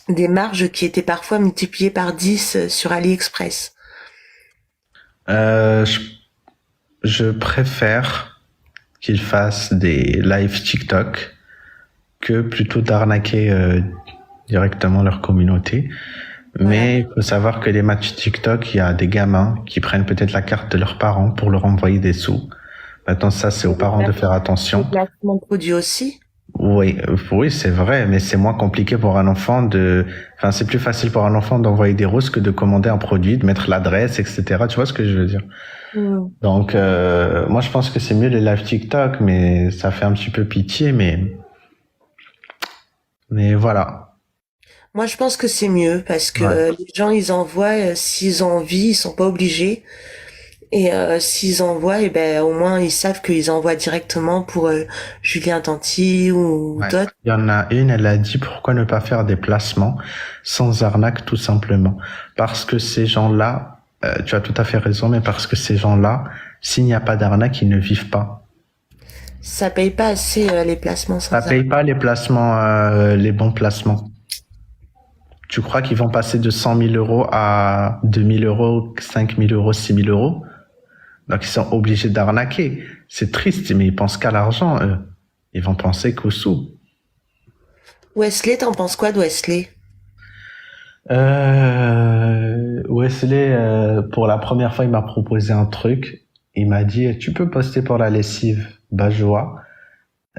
des marges qui étaient parfois multipliées par 10 sur AliExpress. Je préfère qu'ils fassent des live TikTok que plutôt d'arnaquer directement leur communauté. Mais il faut savoir que les matchs TikTok, il y a des gamins qui prennent peut-être la carte de leurs parents pour leur envoyer des sous. Maintenant, ça, c'est aux parents de faire attention. Le placement de produits aussi. Oui, c'est vrai, mais c'est moins compliqué pour un enfant c'est plus facile pour un enfant d'envoyer des roses que de commander un produit, de mettre l'adresse, etc. Tu vois ce que je veux dire? Donc, moi, je pense que c'est mieux les live TikTok, mais ça fait un petit peu pitié, mais voilà. Moi, je pense que c'est mieux parce que les gens, ils envoient s'ils ont envie, ils sont pas obligés. Et s'ils envoient, et ben au moins ils savent qu'ils envoient directement pour Julien Tanti ou d'autres. Il y en a une, elle a dit pourquoi ne pas faire des placements sans arnaque tout simplement. Parce que ces gens-là, tu as tout à fait raison, mais parce que ces gens-là, s'il n'y a pas d'arnaque, ils ne vivent pas. Ça paye pas assez les placements sans Ça paye pas les placements, les bons placements. Tu crois qu'ils vont passer de 100 000 euros à 2 000 euros, 5 000 euros, 6 000 euros? Donc, ils sont obligés d'arnaquer. C'est triste, mais ils pensent qu'à l'argent, eux. Ils vont penser qu'aux sous. Wesley, t'en penses quoi de Wesley? Wesley, pour la première fois, il m'a proposé un truc. Il m'a dit, tu peux poster pour la lessive Bajoa.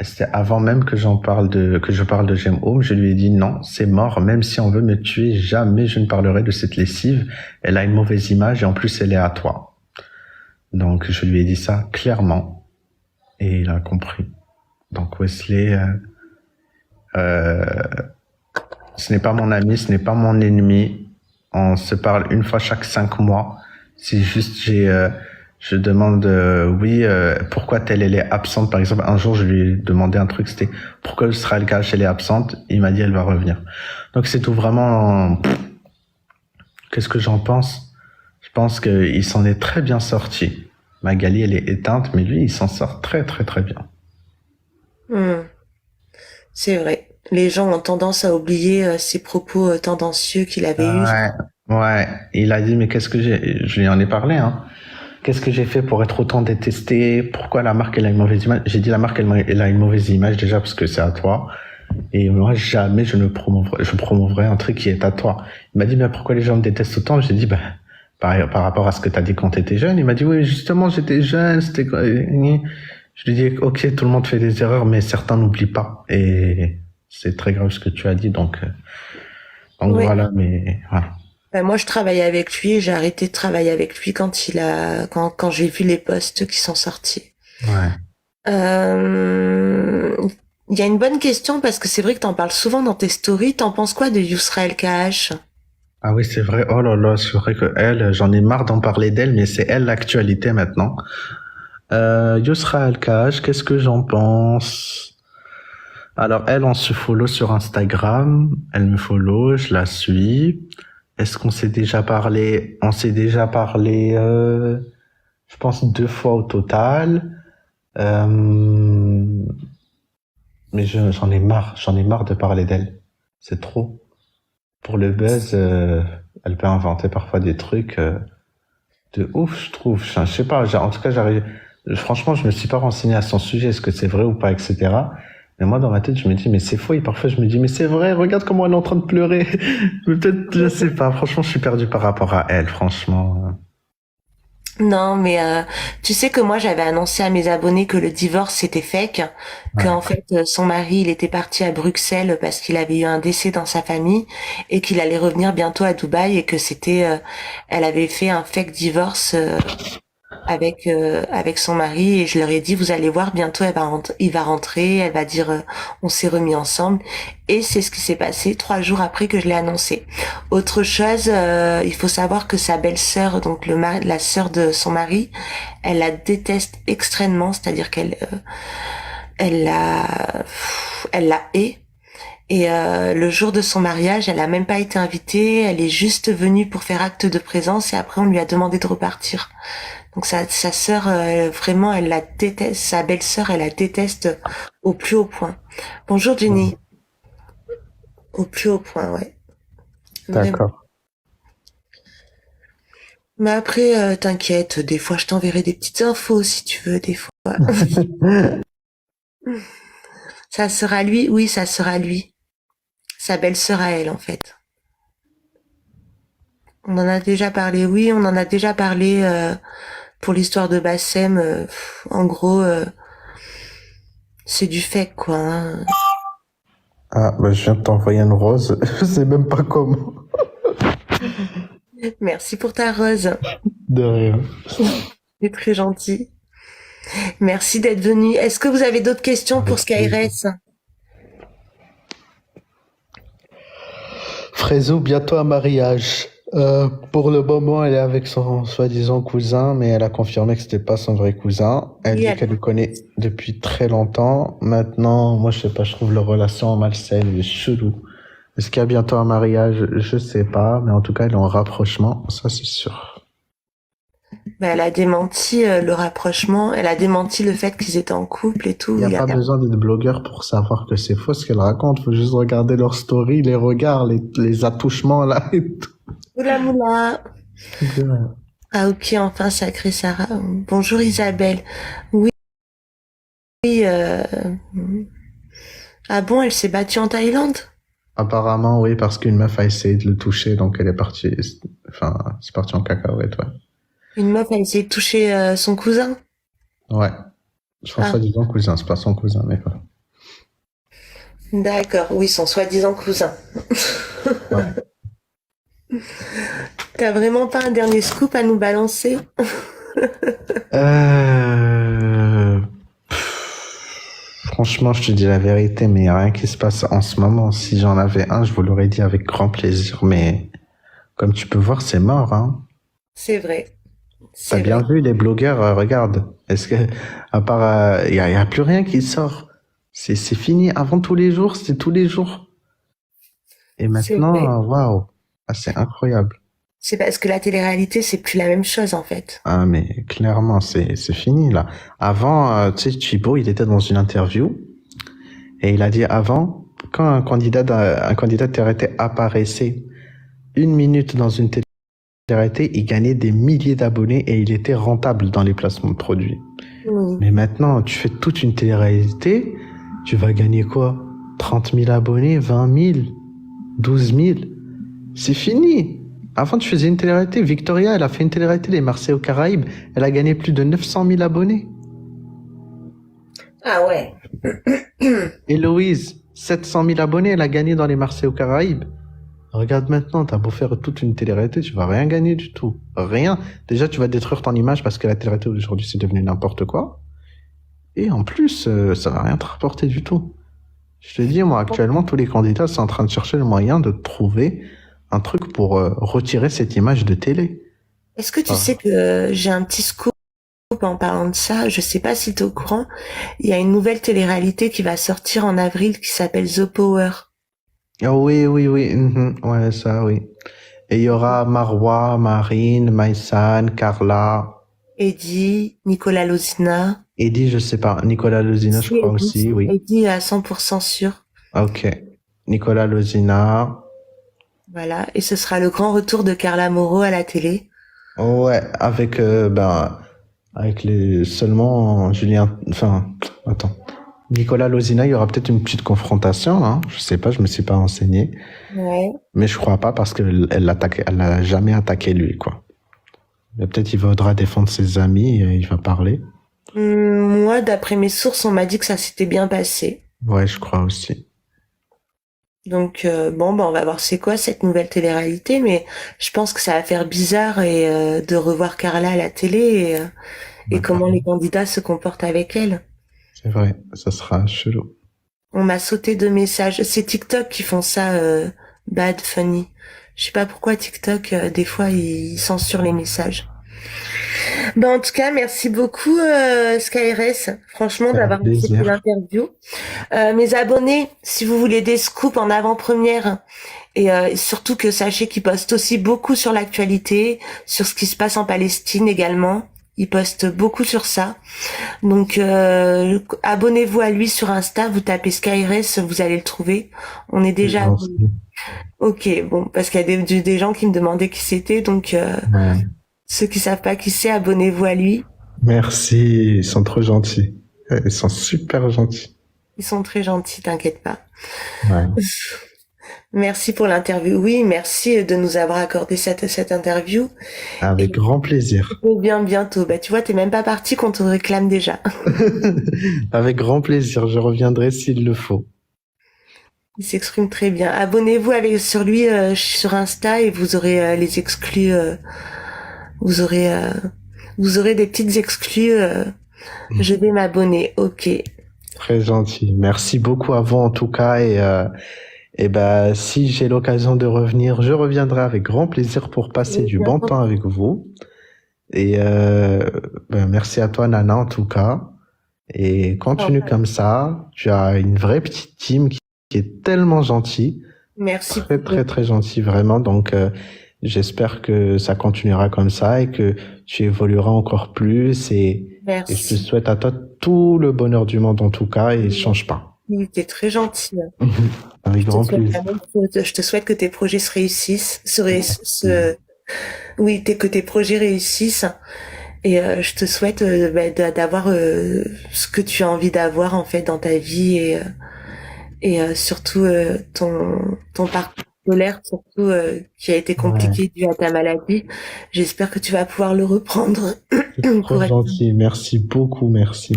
C'était avant même que que je parle de J'aime Home. Je lui ai dit non, c'est mort. Même si on veut me tuer, jamais je ne parlerai de cette lessive. Elle a une mauvaise image et en plus elle est à toi. Donc je lui ai dit ça clairement et il a compris. Donc Wesley, ce n'est pas mon ami, ce n'est pas mon ennemi. On se parle une fois chaque 5 mois. Si juste je demande, oui, pourquoi telle elle est absente. Par exemple, un jour, je lui ai demandé un truc, c'était pourquoi Yusra El Kaash elle est absente. Il m'a dit elle va revenir. Donc c'est tout vraiment. Qu'est-ce que j'en pense? Je pense qu'il s'en est très bien sorti. Magali, elle est éteinte, mais lui, il s'en sort très très très bien. C'est vrai. Les gens ont tendance à oublier ces propos tendancieux qu'il avait eus. Ouais. Il a dit, mais qu'est-ce que je lui en ai parlé, hein. Qu'est-ce que j'ai fait pour être autant détesté? Pourquoi la marque, elle a une mauvaise image? J'ai dit, la marque, elle a une mauvaise image déjà parce que c'est à toi. Et moi, jamais je promouvrai un truc qui est à toi. Il m'a dit, mais pourquoi les gens me détestent autant? J'ai dit, par rapport à ce que t'as dit quand t'étais jeune. Il m'a dit, oui, justement, j'étais jeune, c'était quoi? Je lui dis, ok, tout le monde fait des erreurs, mais certains n'oublient pas. Et c'est très grave ce que tu as dit, donc Oui. voilà, mais voilà. Moi, je travaille avec lui et j'ai arrêté de travailler avec lui quand j'ai vu les posts qui sont sortis. Ouais. Il y a une bonne question parce que c'est vrai que t'en parles souvent dans tes stories. T'en penses quoi de Yusra El Kaash? Ah oui, c'est vrai. Oh là là, c'est vrai que j'en ai marre d'en parler d'elle, mais c'est elle l'actualité maintenant. Yusra El Kaash, qu'est-ce que j'en pense? Alors elle, on se follow sur Instagram. Elle me follow, je la suis. Est-ce qu'on s'est déjà parlé? On s'est déjà parlé, je pense 2 fois au total. Mais j'en ai marre de parler d'elle. C'est trop. Pour le buzz, elle peut inventer parfois des trucs de ouf, je trouve. Je sais pas, en tout cas, franchement, je me suis pas renseigné à son sujet, est-ce que c'est vrai ou pas, etc. Mais moi, dans ma tête, je me dis, mais c'est faux. Et parfois, je me dis, mais c'est vrai, regarde comment elle est en train de pleurer. Mais peut-être, je sais pas. Franchement, je suis perdu par rapport à elle, franchement. Non, mais tu sais que moi j'avais annoncé à mes abonnés que le divorce c'était fake, que Ouais. en fait son mari il était parti à Bruxelles parce qu'il avait eu un décès dans sa famille et qu'il allait revenir bientôt à Dubaï et que elle avait fait un fake divorce avec son mari et je leur ai dit vous allez voir bientôt il va rentrer, elle va dire on s'est remis ensemble et c'est ce qui s'est passé 3 jours après que je l'ai annoncé. Autre chose, il faut savoir que sa belle-sœur, donc la sœur de son mari, elle la déteste extrêmement, c'est-à-dire elle la hait. Et le jour de son mariage, elle a même pas été invitée, elle est juste venue pour faire acte de présence et après on lui a demandé de repartir. Donc sa sœur, vraiment, elle la déteste, sa belle-sœur, elle la déteste au plus haut point. Bonjour Jenny. Au plus haut point, ouais. Vraiment. D'accord. Mais après, t'inquiète, des fois je t'enverrai des petites infos si tu veux, des fois. Ça sera lui, oui, ça sera lui. Sa belle-sœur à elle, en fait. On en a déjà parlé, oui, on en a déjà parlé pour l'histoire de Bassem. En gros, c'est du fake, quoi. Hein. Ah, je viens de t'envoyer une rose. Je sais même pas comment. Merci pour ta rose. De rien. C'est très gentil. Merci d'être venu. Est-ce que vous avez d'autres questions pour Skyres? Frézo, bientôt un mariage. Pour le moment, elle est avec son soi-disant cousin, mais elle a confirmé que c'était pas son vrai cousin. Elle Oui, dit elle- qu'elle le connaît depuis très longtemps. Maintenant, moi, je sais pas, je trouve leur relation malsaine et chelou. Est-ce qu'il y a bientôt un mariage? Je sais pas, mais en tout cas, elle est en rapprochement, ça c'est sûr. Elle a démenti le rapprochement, elle a démenti le fait qu'ils étaient en couple et tout. Il n'y a pas besoin d'être blogueur pour savoir que c'est faux ce qu'elle raconte. Faut juste regarder leur story, les regards, les attouchements là et tout. Oula moula. Ah ok, enfin sacré Sarah. Bonjour Isabelle. Oui, oui, ah bon, elle s'est battue en Thaïlande? Apparemment, oui, parce qu'une meuf a essayé de le toucher, donc elle est partie. Enfin, c'est parti en cacahuète, ouais. Une meuf a essayé de toucher son cousin? Ouais. Son Ah. soi-disant cousin, c'est pas son cousin, mais quoi. D'accord, oui, son soi-disant cousin. Ouais. T'as vraiment pas un dernier scoop à nous balancer? Euh, Franchement, je te dis la vérité, mais il n'y a rien qui se passe en ce moment. Si j'en avais un, je vous l'aurais dit avec grand plaisir, mais comme tu peux voir, c'est mort, hein. C'est vrai, T'as c'est bien vrai. vu les blogueurs, regarde. Est-ce que, à part, y a plus rien qui sort. C'est fini. Avant tous les jours, c'était tous les jours. Et C'est vrai. maintenant, waouh. Ah, c'est incroyable. C'est parce que la télé-réalité, c'est plus la même chose, en fait. Ah, mais clairement, c'est fini, là. Avant, tu sais, Thibaut, il était dans une interview et il a dit avant, quand un candidat télé apparaissait 1 minute dans une télé, il gagnait des milliers d'abonnés et il était rentable dans les placements de produits. Oui. Mais maintenant, tu fais toute une télé-réalité, tu vas gagner quoi? 30 000 abonnés, 20 000, 12 000. C'est fini. Avant, tu faisais une télé-réalité. Victoria, elle a fait une télé-réalité, les Marseillais aux Caraïbes. Elle a gagné plus de 900 000 abonnés. Ah ouais. Héloïse, 700 000 abonnés, elle a gagné dans les Marseillais aux Caraïbes. Regarde maintenant, t'as beau faire toute une télé-réalité, tu vas rien gagner du tout. Rien. Déjà, tu vas détruire ton image parce que la télé-réalité d'aujourd'hui, c'est devenu n'importe quoi. Et en plus, ça va rien te rapporter du tout. Je te dis, moi, actuellement, tous les candidats sont en train de chercher le moyen de trouver un truc pour retirer cette image de télé. Est-ce que tu Ah. sais que j'ai un petit scoop en parlant de ça? Je sais pas si t'es au courant. Il y a une nouvelle télé-réalité qui va sortir en avril qui s'appelle The Power. Ah oui, oui, oui. Ouais, ça, oui. Et il y aura Marwa, Marine, Maïsan, Carla, Eddie, Nicolas Lozina. Eddie, je sais pas. Nicolas Lozina, je Si, crois aussi, oui. Eddie à 100% sûr. Ok. Nicolas Lozina. Voilà. Et ce sera le grand retour de Carla Moreau à la télé. Ouais, avec, avec les, seulement Julien, enfin, attends. Nicolas Lozina, il y aura peut-être une petite confrontation, hein. Je sais pas, je me suis pas renseigné. Ouais. Mais je crois pas parce elle l'a jamais attaqué lui, quoi. Mais peut-être il voudra défendre ses amis et il va parler. Moi, d'après mes sources, on m'a dit que ça s'était bien passé. Ouais, je crois aussi. Donc bon, bah on va voir c'est quoi cette nouvelle télé-réalité, mais je pense que ça va faire bizarre et de revoir Carla à la télé et comment les candidats se comportent avec elle. C'est vrai, ça sera chelou. On m'a sauté de messages. C'est TikTok qui font ça, bad funny. Je sais pas pourquoi TikTok, des fois, ils censurent les messages. Ben, en tout cas, merci beaucoup, SkyRS, franchement, C'est un d'avoir accepté plaisir. l'interview. Mes abonnés, si vous voulez des scoops en avant-première, et surtout que sachez qu'ils postent aussi beaucoup sur l'actualité, sur ce qui se passe en Palestine également. Ils postent beaucoup sur ça. Donc abonnez-vous à lui sur Insta, vous tapez SkyRS, vous allez le trouver. On est déjà abonnés. Ok, bon, parce qu'il y a des gens qui me demandaient qui c'était, donc Ouais. ceux qui savent pas qui c'est, abonnez-vous à lui. Merci, ils sont trop gentils. Ils sont super gentils. Ils sont très gentils, t'inquiète pas. Ouais. Merci pour l'interview. Oui, merci de nous avoir accordé cette interview. Avec grand plaisir. Et bien bientôt. Bah, tu vois, t'es même pas parti qu'on te réclame déjà. Avec grand plaisir, je reviendrai s'il le faut. Il s'exprime très bien. Abonnez-vous sur lui sur Insta et vous aurez les exclus. Vous aurez des petites exclus. Je vais m'abonner. Ok. Très gentil. Merci beaucoup à vous en tout cas et ben si j'ai l'occasion de revenir, je reviendrai avec grand plaisir pour passer du bon temps avec vous. Et merci à toi Nana en tout cas. Et continue comme ça. Tu as une vraie petite team qui est tellement gentille. Merci. Très très très gentil vraiment. Donc j'espère que ça continuera comme ça et que tu évolueras encore plus et je te souhaite à toi tout le bonheur du monde en tout cas et change pas. Oui, t'es très gentil. Avec grand plaisir. Je te souhaite que tes projets se réussissent, que tes projets réussissent. Et je te souhaite d'avoir ce que tu as envie d'avoir en fait dans ta vie et surtout ton parcours scolaire surtout qui a été compliqué dû à ta maladie. J'espère que tu vas pouvoir le reprendre. C'est trop gentil. Merci beaucoup. Merci.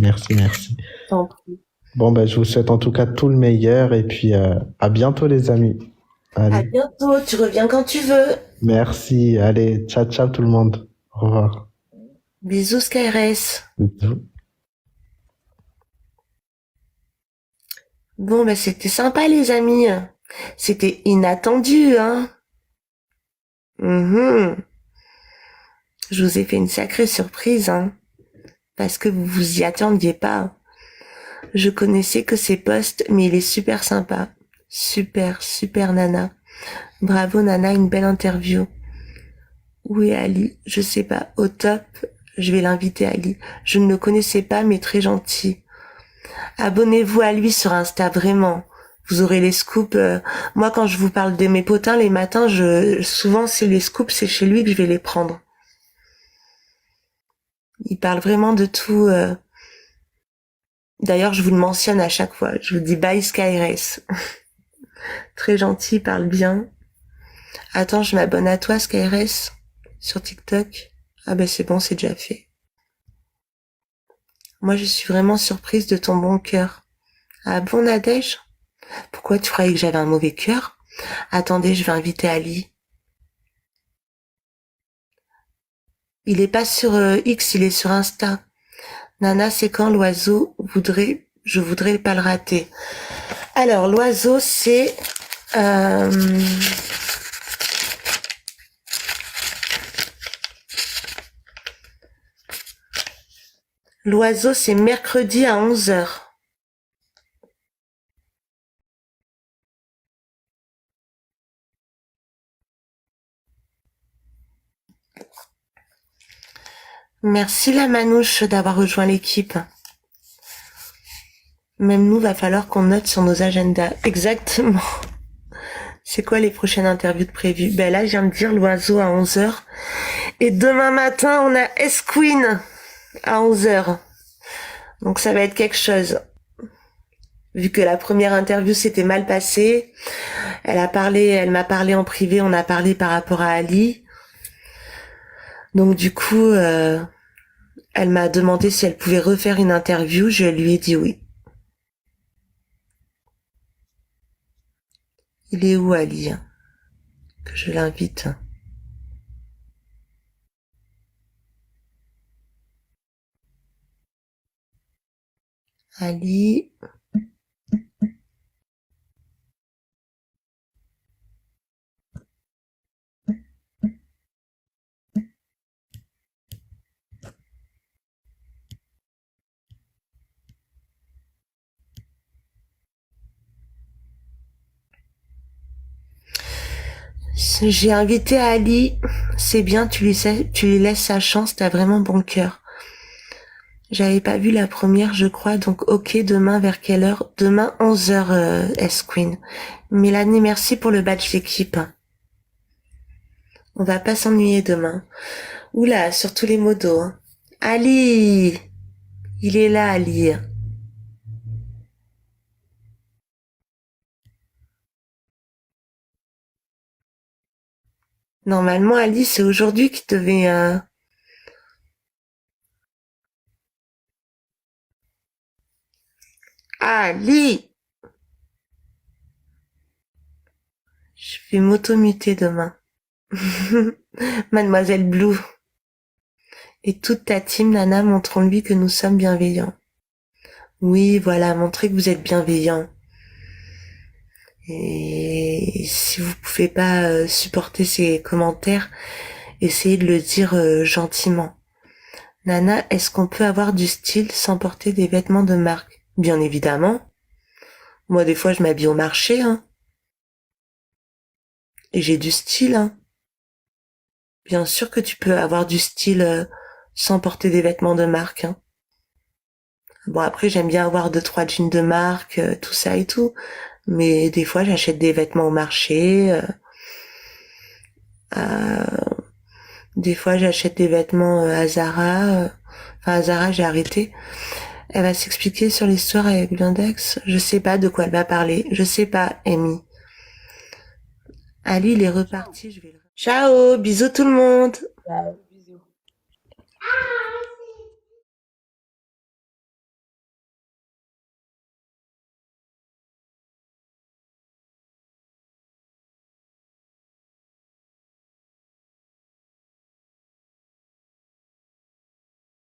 Tant pis. Bon, ben, je vous souhaite en tout cas tout le meilleur et puis à bientôt les amis. À Allez, bientôt, tu reviens quand tu veux. merci. Allez, ciao, ciao tout le monde. Au revoir. Bisous, KRS. Bisous. Bon, bah, c'était sympa, les amis. C'était inattendu, hein. Mhm. Je vous ai fait une sacrée surprise, hein. Parce que vous vous y attendiez pas. Je connaissais que ses posts, mais il est super sympa. Super, super Nana. Bravo Nana, une belle interview. Où est Ali? Je sais pas. Au top. Je vais l'inviter Ali. Je ne le connaissais pas, mais très gentil. Abonnez-vous à lui sur Insta, vraiment. Vous aurez les scoops. Moi, quand je vous parle de mes potins les matins, souvent c'est les scoops, c'est chez lui que je vais les prendre. Il parle vraiment de tout. D'ailleurs, je vous le mentionne à chaque fois. Je vous dis bye SkyRace. Très gentil, il parle bien. Attends, je m'abonne à toi SkyRace sur TikTok. Ah ben c'est bon, c'est déjà fait. Moi, je suis vraiment surprise de ton bon cœur. Ah bon, Nadège? Pourquoi tu croyais que j'avais un mauvais cœur? Attendez, je vais inviter Ali. Il est pas sur X, il est sur Insta. Nana, c'est quand l'oiseau je voudrais pas le rater. Alors, l'oiseau, c'est... L'oiseau, c'est mercredi à 11h. Merci la manouche d'avoir rejoint l'équipe. Même nous, va falloir qu'on note sur nos agendas. Exactement. C'est quoi les prochaines interviews de prévues? Ben là, je viens de dire l'oiseau à 11h. Et demain matin, on a S-Queen à 11h. Donc ça va être quelque chose. Vu que la première interview s'était mal passée, elle m'a parlé en privé, on a parlé par rapport à Ali. Donc du coup, elle m'a demandé si elle pouvait refaire une interview, je lui ai dit oui. Il est où Ali? Que je l'invite. Ali. J'ai invité Ali. C'est bien, tu lui laisses sa chance, t'as vraiment bon cœur. J'avais pas vu la première, je crois, donc ok, demain vers quelle heure? Demain 11h, S-Queen. Mélanie, merci pour le badge d'équipe. On va pas s'ennuyer demain. Oula, sur tous les modos. Hein. Ali! Il est là, Ali. Normalement, Ali, c'est aujourd'hui qu'il devait... Ali! Je vais m'auto-muter demain. Mademoiselle Blue. Et toute ta team, Nana, montrons-lui que nous sommes bienveillants. Oui, voilà, montrez que vous êtes bienveillants. Et si vous pouvez pas supporter ces commentaires, essayez de le dire gentiment. Nana, est-ce qu'on peut avoir du style sans porter des vêtements de marque? Bien évidemment. Moi, des fois, je m'habille au marché, hein. Et j'ai du style, hein. Bien sûr que tu peux avoir du style sans porter des vêtements de marque, hein. Bon, après, j'aime bien avoir 2-3 jeans de marque, tout ça et tout. Mais des fois, j'achète des vêtements au marché. Euh, des fois, j'achète des vêtements à Zara. Enfin, à Zara, j'ai arrêté. Elle va s'expliquer sur l'histoire avec l'index. Je sais pas de quoi elle va parler. Je sais pas, Amy. Ali, il est reparti. Je vais le... Ciao, bisous tout le monde. Ciao, bisous.